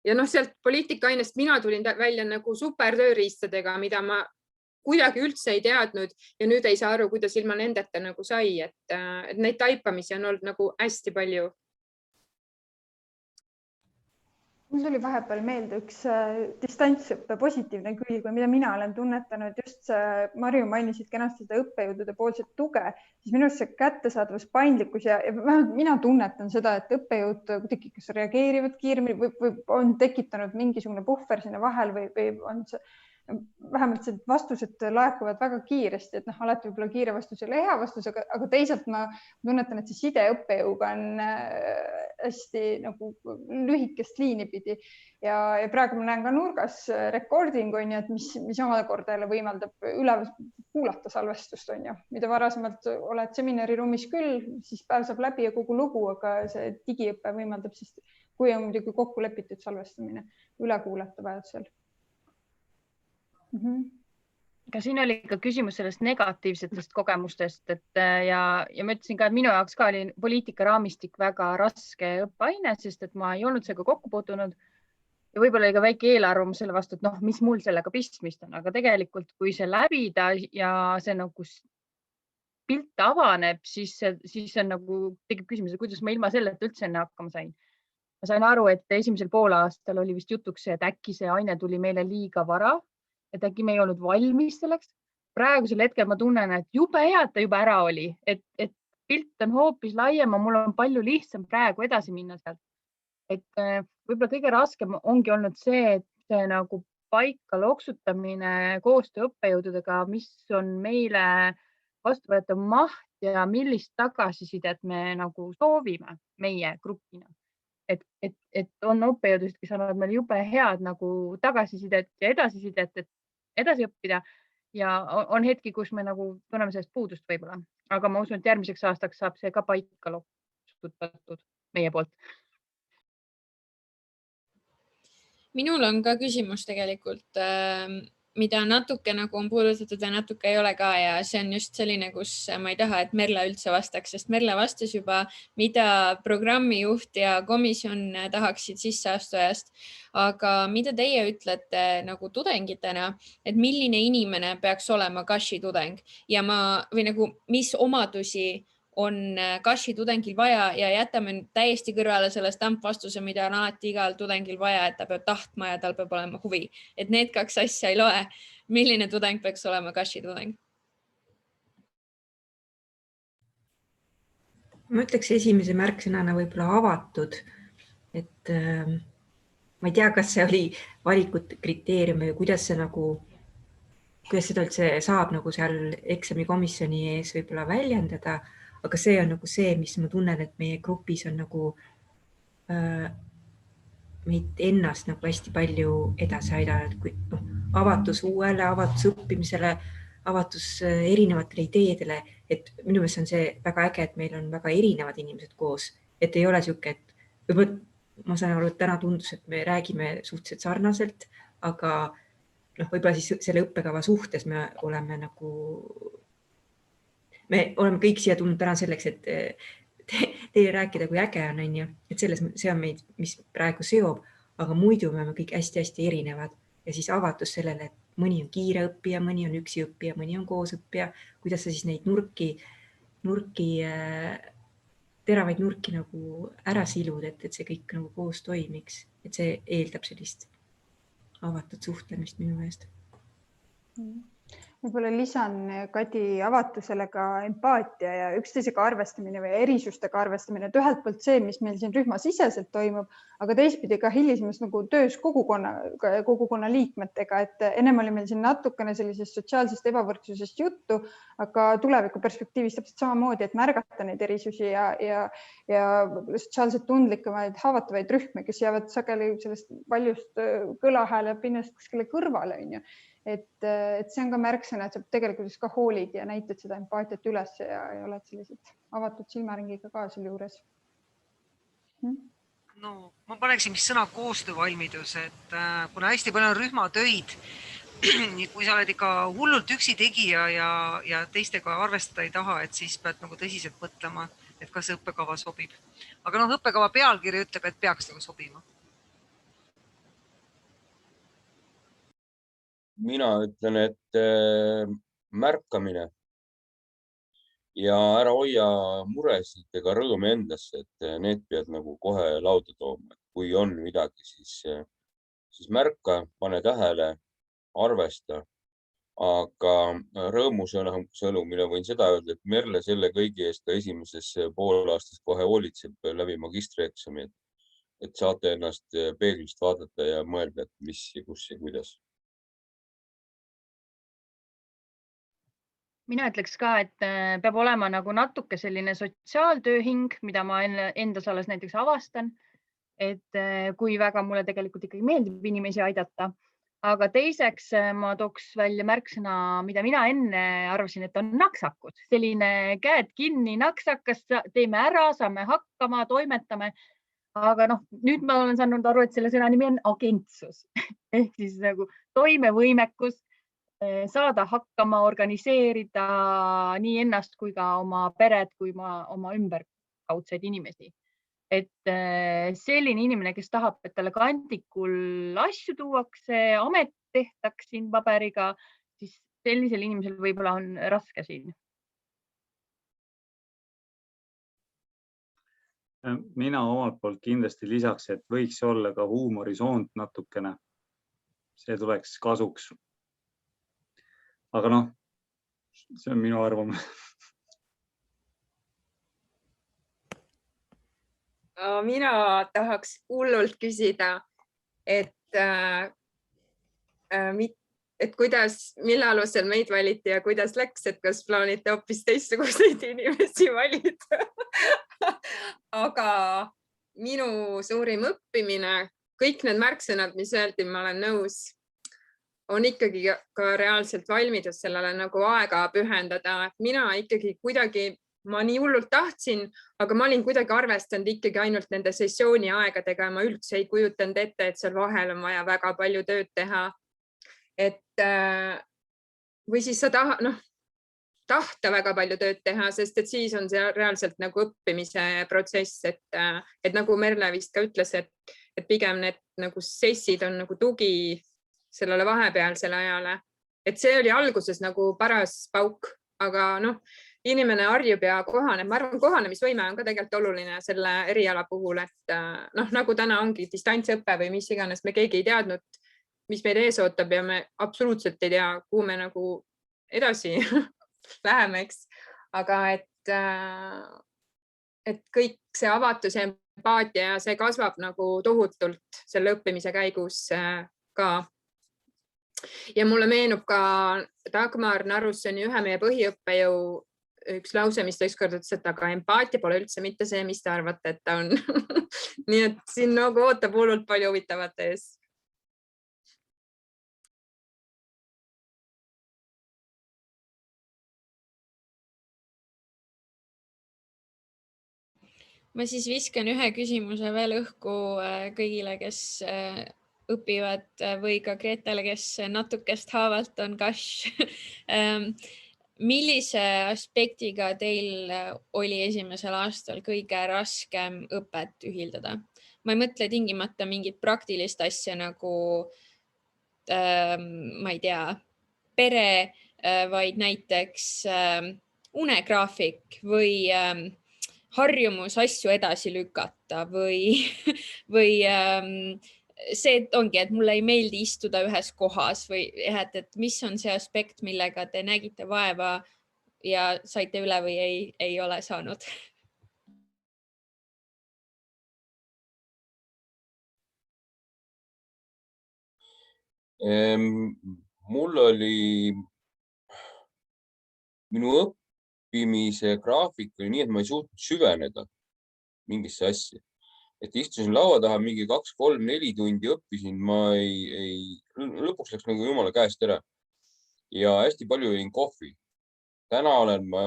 ja noh, sealt poliitikaainest mina tulin välja nagu super tööriistadega, mida ma kuidagi üldse ei teadnud ja nüüd ei saa aru, kuidas ilma nendeta nagu sai, et neid taipamisi on olnud nagu hästi palju. Mul tuli vahepeal meelde üks distantsõppe positiivne külg, mida mina olen tunnetanud, just Marju mainisid kenasti seda õppejõudude poolset tuge, siis minu arust see kättesaadavus, paindlikkus ja mina tunnetan seda, et õppejõud kuidagi kas reageerivad kiiremini või on tekitanud mingisugune puhver sinna vahel või on see vähemalt see vastused laekuvad väga kiiresti, et noh, alati võib-olla kiire vastus ei ole hea vastus, aga teisalt ma tunnetan, et see side õppejõuga on hästi nagu lühikest liini pidi ja praegu ma näen ka nurgas recording on ju, et mis omakorda jälle võimaldab üle kuulata salvestust on ju, mida varasemalt oled seminariruumis küll, siis päev saab läbi ja kogu lugu, aga see digiõpe võimaldab siis, kui on muidugi kokku lepitud salvestamine, üle kuulata vajadusel. Aga siin oli ka küsimus sellest negatiivsetest kogemustest, ja ma ütlesin ka, et minu jaoks ka oli poliitikaraamistik väga raske õppeaine, sest et ma ei olnud sellega kokku puutunud ja võib-olla oli ka väike eelarvamus selle vastu, et noh, mis mul sellega pistmist on, aga tegelikult kui see läbida ja see nagu pilt avaneb, siis on nagu tekib küsimus, kuidas ma ilma selleta üldse enne hakkama sain. Ma sain aru, et esimesel poolaastal oli vist jutuks see, et äkki see aine tuli meile liiga vara, et äkki me ei olnud valmis selleks. Praegusel hetkel ma tunnen, et jube hea, et ta juba ära oli, et pilt on hoopis laiem, mul on palju lihtsam praegu edasi minna sealt. Et võib-olla kõige raskem ongi olnud see, et see nagu paika loksutamine koostöö õppejõududega, mis on meile vastuvõetav maht ja millist tagasisidet me nagu soovime meie grupina. Et on õppejõudusid, kes annavad meile jube head nagu tagasisidet ja edasisidet, et edasi õppida ja on hetki, kus me nagu tunneme sellest puudust võib-olla, aga ma usun, et järgmiseks aastaks saab see ka paika loksutatud meie poolt. Minul on ka küsimus tegelikult, mida natuke nagu on puudutatud ja natuke ei ole ka ja see on just selline, kus ma ei taha, et Merle üldse vastaks, sest Merle vastas juba, mida programmijuht ja komisjon tahaksid sisseastujast, aga mida teie ütlete nagu tudengitena, et milline inimene peaks olema Kashi tudeng ja või nagu mis omadusi on Kashi tudengil vaja ja jätame täiesti kõrvale selle stampvastuse, mida on alati igal tudengil vaja, et ta peab tahtma ja tal peab olema huvi. Et need kaks asja ei loe. Milline tudeng peaks olema Kashi tudeng? Ma ütleks esimese märksõnana võib-olla avatud, et ma ei tea, kas see oli valikut kriteeriumi või kuidas seda üldse saab nagu seal eksamikomisjoni ees võib-olla väljendada. Aga see on nagu see, mis ma tunnen, et meie grupis on nagu meid ennast nagu hästi palju edasi aidanud, kui avatus uuele, avatus õppimisele, avatus erinevatele ideedele, et minu meelest on see väga äge, et meil on väga erinevad inimesed koos, et ei ole sihuke, et võib-olla ma saan aru, et täna tundus, et me räägime suhteliselt sarnaselt, aga võib-olla siis selle õppekava suhtes me oleme kõik siia tulnud täna selleks, et teile rääkida, kui äge on, et see on meid, mis praegu seob, aga muidu me oleme kõik hästi-hästi erinevad ja siis avatus sellele, et mõni on kiire õppija, mõni on üksi õppija, mõni on koos õppija, kuidas sa siis neid teravaid nurki nagu ära silud, et see kõik nagu koos toimiks, et see eeldab sellist avatud suhtlemist minu meelest. Võib-olla lisan Kadi avatusele ka empaatia ja üksteisega arvestamine või erisustega arvestamine, et ühelt poolt see, mis meil siin rühmasiseselt toimub, aga teistpidi ka hilisemas nagu töös kogukonna liikmetega, et ennem oli meil siin natukene sellisest sotsiaalsest ebavõrdsusest juttu, aga tuleviku perspektiivis täpselt samamoodi, et märgata neid erisusi ja sotsiaalselt tundlikumaid haavatavaid rühmi, kes jäävad sageli sellest valjust kõlahääle pinnast kuskile kõrvale, on ju. Et see on ka märksõna, et sa tegelikult ka hoolid ja näitad seda empaatiat üles ja oled sellised avatud silmaringiga ka seal juures. No, ma paneksin mis sõna koostöövalmidus, et kuna hästi palju on rühmatöid, kui sa oled ikka hullult üksi tegija ja teistega arvestada ei taha, et siis pead nagu tõsiselt mõtlema, et kas õppekava sobib. Aga õppekava pealkiri ütleb, et peaks nagu sobima. Mina ütlen, et märkamine ja ära hoia muresid ega rõõme endasse, et need pead nagu kohe lauda tooma. Kui on midagi, siis märka, pane tähele, arvesta. Aga rõõmusõnumina võin seda öelda, et Merle selle kõigi eest ka esimeses poolaastas kohe hoolitseb läbi magistrieksami, et saate ennast peeglist vaadata ja mõelda, et mis ja kus ja kuidas. Mina ütleks ka, et peab olema nagu natuke selline sotsiaaltööhing, mida ma endas alles näiteks avastan, et kui väga mulle tegelikult ikkagi meeldib inimesi aidata. Aga teiseks ma tooks välja märksõna, mida mina enne arvasin, et on naksakud. Selline käed kinni naksakas, teeme ära, saame hakkama, toimetame. Aga nüüd ma olen saanud aru, et selle sõna nimi on agentsus. Ehk siis nagu toimevõimekus, saada hakkama, organiseerida nii ennast kui ka oma peret kui oma ümberkaudseid inimesi. Et selline inimene, kes tahab, et talle kandikul asju tuuakse, amet tehtaks siin paberiga, siis sellisel inimesel võib-olla on raske siin. Mina omalt poolt kindlasti lisaks, et võiks olla ka huumorisoont natukene. See tuleks kasuks. Aga see on minu arvamus. Mina tahaks hullult küsida, et mille alusel meid valiti ja kuidas läks, et kas plaanite hoopis teistsuguseid inimesi valida. Aga minu suurim õppimine, kõik need märksõnad, mis öeldi, ma olen nõus, on ikkagi ka reaalselt valmidus sellele nagu aega pühendada. Mina ikkagi kuidagi, ma nii hullult tahtsin, aga ma olin kuidagi arvestanud ikkagi ainult nende sessiooni aegadega ja ma üldse ei kujutanud ette, et seal vahel on vaja väga palju tööd teha. Või siis sa tahta väga palju tööd teha, sest et siis on see reaalselt nagu õppimise protsess, et nagu Merle vist ka ütles, et pigem need nagu sessid on nagu tugi sellele vahepealsele ajale. Et see oli alguses nagu paras pauk, aga inimene harjub ja kohaneb. Ma arvan, kohanemisvõime on ka tegelikult oluline selle eriala puhul, et nagu täna ongi distantsõppe või mis iganes, me keegi ei teadnud, mis meid ees ootab ja me absoluutselt ei tea, kuhu me nagu edasi läheme, eks. Aga et kõik see avatus ja empaatia ja see kasvab nagu tohutult selle õppimise käigus ka. Ja mulle meenub ka Dagmar Narussoni ühe meie põhiõppejõu üks lause, mis ta ükskord ütles, et aga empaatia pole üldse mitte see, mis te arvate, et ta on. Nii et siin nagu ootab hullult palju huvitavat ees. ma siis viskan ühe küsimuse veel õhku kõigile, kes õpivad või ka Gretele, kes natukest haavalt on kash. Millise aspektiga teil oli esimesel aastal kõige raskem õpet ühildada? Ma ei mõtle tingimata mingit praktilist asja nagu, ma ei tea, pere, vaid näiteks unegraafik või harjumus asju edasi lükata või see ongi, et mulle ei meeldi istuda ühes kohas või et mis on see aspekt, millega te nägite vaeva ja saite üle või ei ole saanud? Mul oli, minu õppimise graafik oli nii, et ma ei suutnud süveneda mingisse asja. Et istusin laua taha mingi 2, 3, 4 tundi õppisin, lõpuks läks nagu jumala käest ära. Ja hästi palju jõin kohvi. Täna olen ma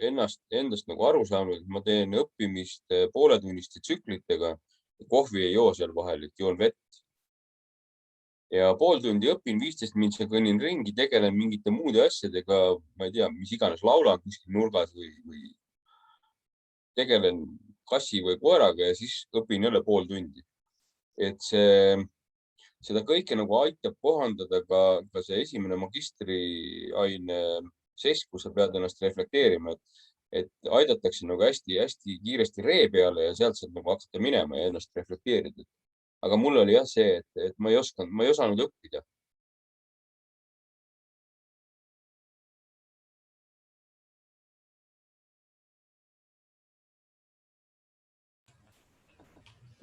endast nagu aru saanud, et ma teen õppimist pooletunniste tsüklitega. Kohvi ei joo seal vahel, et joon vett. Ja pool tundi õpin, 15 minutit kõnnin ringi, tegelen mingite muude asjadega, ma ei tea, mis iganes laulan kuskil nurgas või tegelen kassi või koeraga ja siis õpin jälle pool tundi. Et seda kõike nagu aitab kohandada ka see esimene magistriaine sess, kus sa pead ennast reflekteerima, et aidatakse nagu hästi kiiresti ree peale ja sealt saad nagu hakata minema ja ennast reflekteerida. Aga mul oli jah see, et ma ei osanud õppida.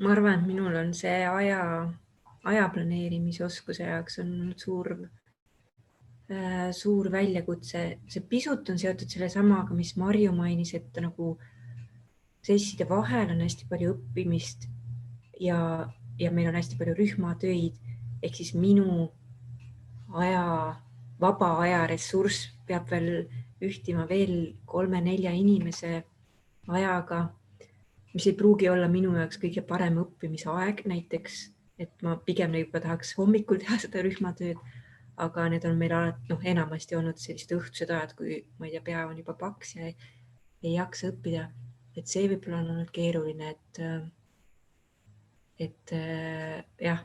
Ma arvan, et minul on see aja planeerimisoskuse jaoks on suur väljakutse. See pisut on seotud selle samaga, mis Marju mainis, et nagu sesside vahel on hästi palju õppimist ja meil on hästi palju rühmatöid. Ehk siis minu vaba aja ressurss peab veel ühtima veel 3-4 inimese ajaga, mis ei pruugi olla minu jaoks kõige parem õppimisaeg näiteks, et ma pigem juba tahaks hommikul teha seda rühmatööd, aga need on meil enamasti olnud sellised õhtused ajad, kui ma ei tea, pea on juba paks ja ei jaksa õppida. Et see võib-olla on olnud keeruline, et jah,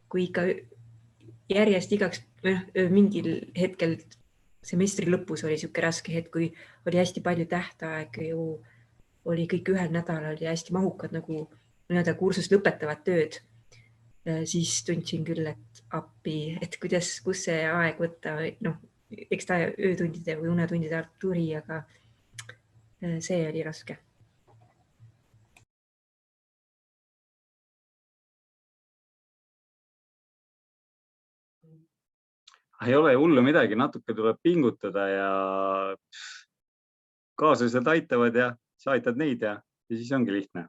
kui ikka järjest mingil hetkel semestri lõpus oli siuke raske hetk, kui oli hästi palju tähtaegu ju oli kõik ühel nädalal ja hästi mahukad nagu kursust lõpetavad tööd, siis tundsin küll, et appi, et kus see aeg võtta, eks ta öötundide või unetundide alt tuli, aga see oli raske. Ei ole hullu midagi, natuke tuleb pingutada ja kaaslased aitavad ja sa aitad neid ja siis ongi lihtne.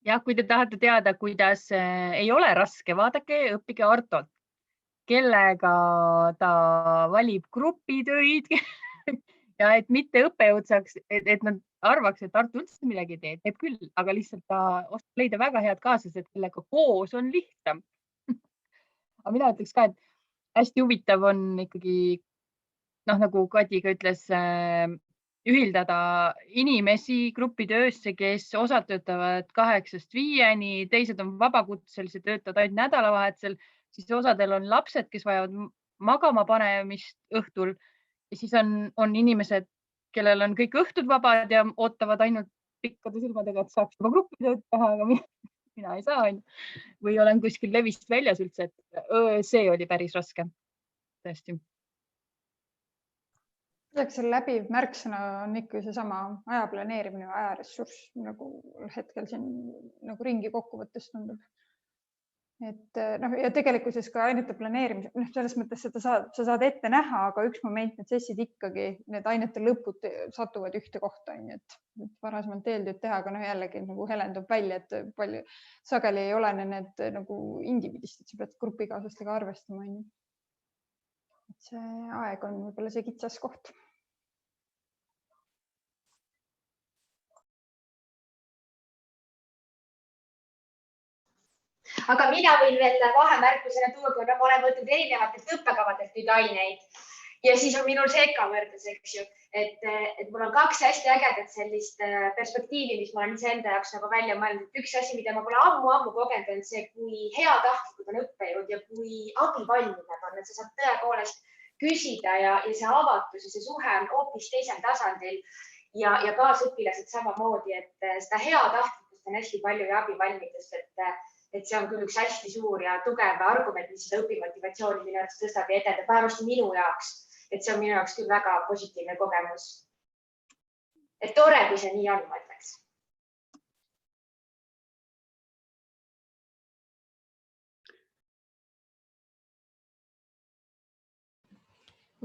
Ja kui te tahate teada, kuidas ei ole raske, vaadake, õppige Artolt, kellega ta valib grupitöid ja et mitte õppejõud saaks, et nad arvaks, et Arto üldse midagi teeb küll, aga lihtsalt ta oskab leida väga head kaaslased, kellega koos on lihtsam. Aga mina ütleks ka, et hästi huvitav on ikkagi, nagu Kadi ka ütles, ühildada inimesi grupitöösse, kes osad töötavad 8–5, teised on vabakutselised, töötavad ainult nädalavahetusel, siis osadel on lapsed, kes vajavad magama panemist õhtul ja siis on inimesed, kellel on kõik õhtud vabad ja ootavad ainult pikkade silmadega, et saaks juba grupitööd teha, aga mina ei saa või olen kuskil levist väljas üldse, et see oli päris raske. Tõesti. Selle läbiv märksõna on ikka seesama aja planeerimine või ajaressurss, nagu hetkel siin nagu ringi kokkuvõttes tundub. Ja tegelikkuses ka ainete planeerimise, selles mõttes seda sa saad ette näha, aga üks moment need sessid ikkagi, need ainete lõpud satuvad ühte kohta. Et varasemalt eeltööd teha, aga jällegi nagu Helen toob välja, et palju sageli ei ole need nagu indiviidist, et sa pead grupikaaslastega arvestama. See aeg on võib-olla see kitsas koht. Aga mina võin veel vahemärkusena tuua, kui ma olen võtnud erinevatelt õppekavadelt nüüd aineid ja siis on minul see EKA-võrdlus, eks ju, et mul on 2 hästi ägedat sellist perspektiivi, mis ma olen iseenda jaoks nagu välja mõelnud. Üks asi, mida ma pole ammu kogenud, on see, kui heatahtlikud on õppejõud ja kui abivalmid nad on, et sa saad tõepoolest küsida ja see avatus ja see suhe on hoopis teisel tasandil ja kaasõpilased samamoodi, et seda heatahtlikkust on hästi palju ja abivalmidust, et see on küll üks hästi suur ja tugev argument, mis seda õpimotivatsiooni minu arust tõstab ja edendab vähemasti minu jaoks, et see on minu jaoks küll väga positiivne kogemus. Et tore, kui see nii on, ma ütleks.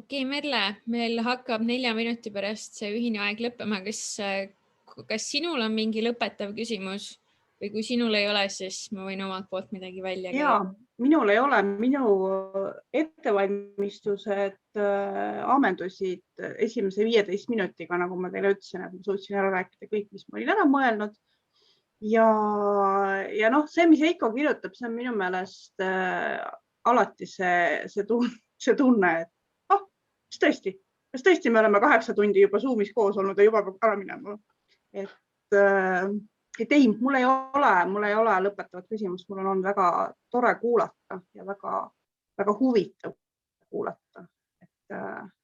Okei, Merle, meil hakkab 4 minuti pärast see ühine aeg lõppema. Kas sinul on mingi lõpetav küsimus või kui sinul ei ole, siis ma võin omalt poolt midagi välja käia. Jaa, minul ei ole. Minu ettevalmistused ammendusid esimese 15 minutiga, nagu ma teile ütlesin, et ma suutsin ära rääkida kõik, mis ma olin ära mõelnud. Ja see, mis Heiko kirjutab, see on minu meelest alati see tunne, et kas tõesti me oleme 8 tundi juba Zoomis koos olnud ja juba peab ära minema. Et ei, mul ei ole lõpetavat küsimust, mul on väga tore kuulata ja väga huvitav kuulata.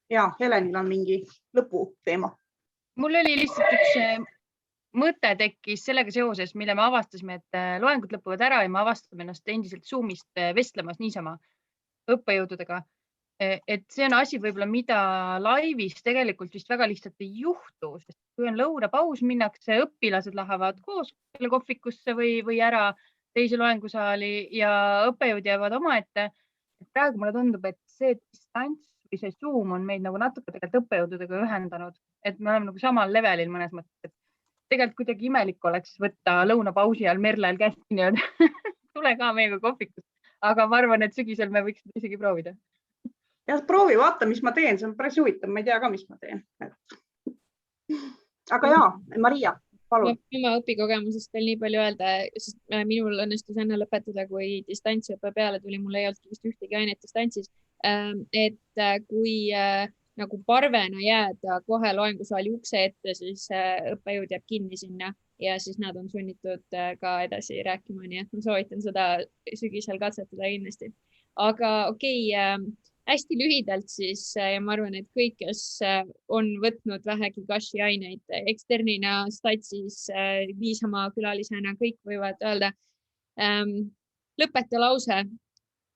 Ja Helenil on mingi lõputeema. Mul oli lihtsalt üks mõte tekkis sellega seoses, mille me avastasime, et loengud lõpuvad ära ja me avastame ennast endiselt Zoomist vestlemas niisama õppejõududega. Et see on asi võib-olla, mida laivis tegelikult vist väga lihtsalt ei juhtu, sest kui on lõunapaus, minnakse, õpilased lähevad koos kohvikusse või ära teise loengusaali ja õppejõud jäävad omaette. Praegu mulle tundub, et see distants või see Zoom on meid nagu natuke tegelikult õppejõududega ühendanud, et me oleme nagu samal levelil mõnes mõttes. Tegelikult kuidagi imelik oleks võtta lõunapausi ajal Merlel kästi nii-öelda. Tule ka meiega kohvikusse, aga ma arvan, et sügisel me võiks isegi proovida. Ja proovi, vaata, mis ma teen. See on päris huvitav. Ma ei tea ka, mis ma teen. Aga jaa, Maria, palun. Oma õpikogemusest veel nii palju öelda, sest minul õnnestus enne lõpetada, kui distantsõppe peale tuli, mul ei olnud vist ühtegi ainet distantsis. Et kui nagu parvena jääda kohe loengusaali ukse ette, siis õppejõud jääb kinni sinna ja siis nad on sunnitud ka edasi rääkima. Nii et ma soovitan seda sügisel katsetada kindlasti. Aga okei, hästi lühidalt siis ja ma arvan, et kõik, kes on võtnud vähegi Kashi aineid eksternina, statsis, niisama külalisena, kõik võivad öelda. Lõpeta lause.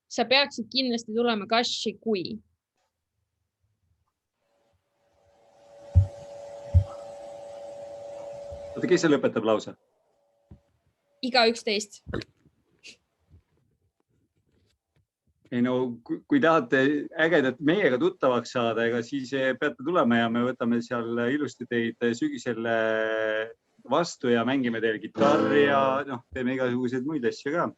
Sa peaksid kindlasti tulema Kashi, kui. Oota, kes see lõpetab lause? Igaüks teist. Ei no, kui tahate ägedat meiega tuttavaks saada, ega siis peate tulema ja me võtame seal ilusti teid sügisel vastu ja mängime teil kitarri ja teeme igasuguseid muid asju ka.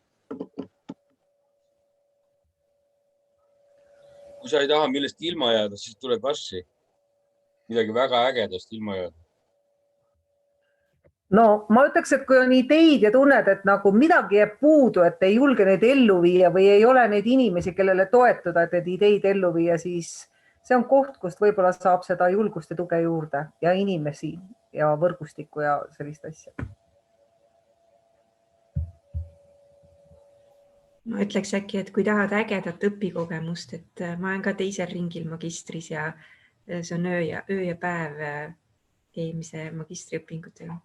Kui sa ei taha millest ilma jääda, siis tule Kashi. Midagi väga ägedast ilma jääda. No ma ütleks, et kui on ideid ja tunned, et nagu midagi jääb puudu, et ei julge neid ellu viia või ei ole neid inimesi, kellele toetuda, et neid ideid ellu viia, siis see on koht, kust võib-olla saab seda julgust ja tuge juurde ja inimesi ja võrgustikku ja sellist asja. Ma ütleks äkki, et kui tahad ägedat õpikogemust, et ma olen ka teisel ringil magistris ja see on öö ja päev eelmise magistriõpingutega.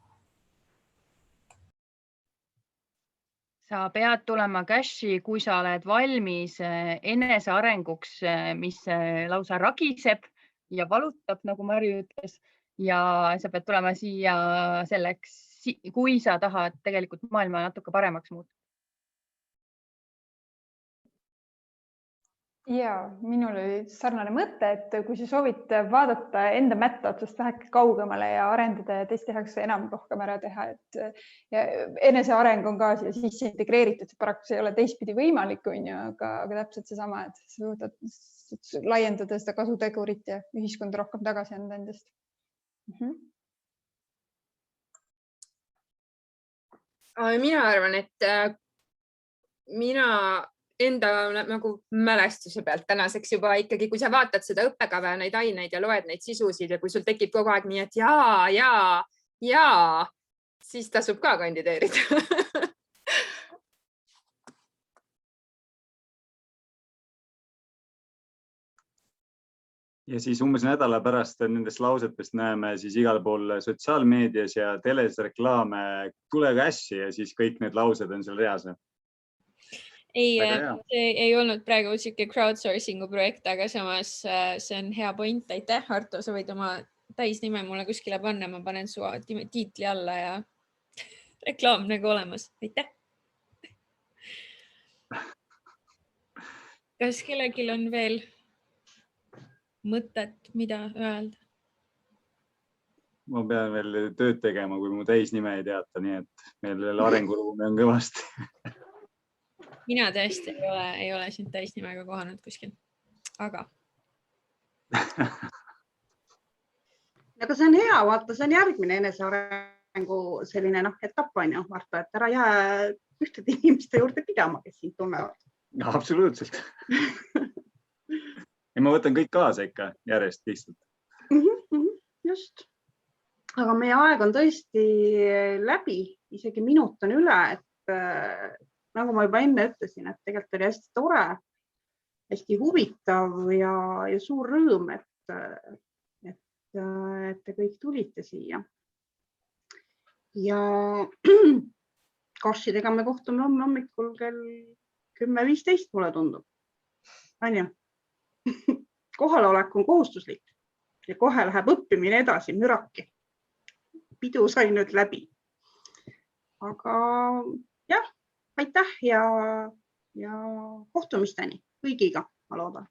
Sa pead tulema Kashi, kui sa oled valmis enesearenguks, mis lausa ragiseb ja valutab, nagu Mari ütles. Ja sa pead tulema siia selleks, kui sa tahad tegelikult maailma natuke paremaks muuta. Ja minul oli sarnane mõte, et kui sa soovid vaadata enda mätta otsast väheke kaugemale ja arendada ja teist tehakse enam rohkem ära teha, et ja eneseareng on ka siia sisse integreeritud, paraku see ei ole teistpidi võimalik, aga täpselt seesama, et sa võtad laiendada seda kasutegurit ja ühiskonda rohkem tagasi anda endast. Mina arvan, et mina enda nagu mälestuse pealt tänaseks juba ikkagi, kui sa vaatad seda õppekava ja neid aineid ja loed neid sisusid ja kui sul tekib kogu aeg nii, et jaa, siis tasub ka kandideerida. Ja siis umbes nädala pärast nendest lausetest näeme siis igal pool sotsiaalmeedias ja teles reklaame, tulege ässi ja siis kõik need laused on seal reas. Ei olnud praegu siuke crowdsourcingu projekt, aga samas see on hea point. Aitäh, Arto, sa võid oma täisnime mulle kuskile panna, ma panen su tiitli alla ja reklaam nagu olemas. Aitäh. Kas kellelgi on veel mõtet, mida öelda? Ma pean veel tööd tegema, kui mu täisnime ei teata, nii et meil veel arenguruumi on kõvasti. Mina tõesti ei ole sind täisnimega kohanud kuskil, aga. Aga see on hea, vaata, see on järgmine enesearengu selline etapp on ju, Marta, et ära jää ühtede inimeste juurde pidama, kes sind tunnevad. Absoluutselt. Ja ma võtan kõik kaasa ikka järjest lihtsalt. Just. Aga meie aeg on tõesti läbi, isegi minut on üle, et nagu ma juba enne ütlesin, et tegelikult oli hästi tore, hästi huvitav ja suur rõõm, et te kõik tulite siia. Ja Karsidega me kohtume homme hommikul kell 10:15, mulle tundub. Anja? Kohalolek on kohustuslik ja kohe läheb õppimine edasi müraki. Pidu sai nüüd läbi. Aga jah, aitäh ja kohtumisteni kõigiga, ma loodan.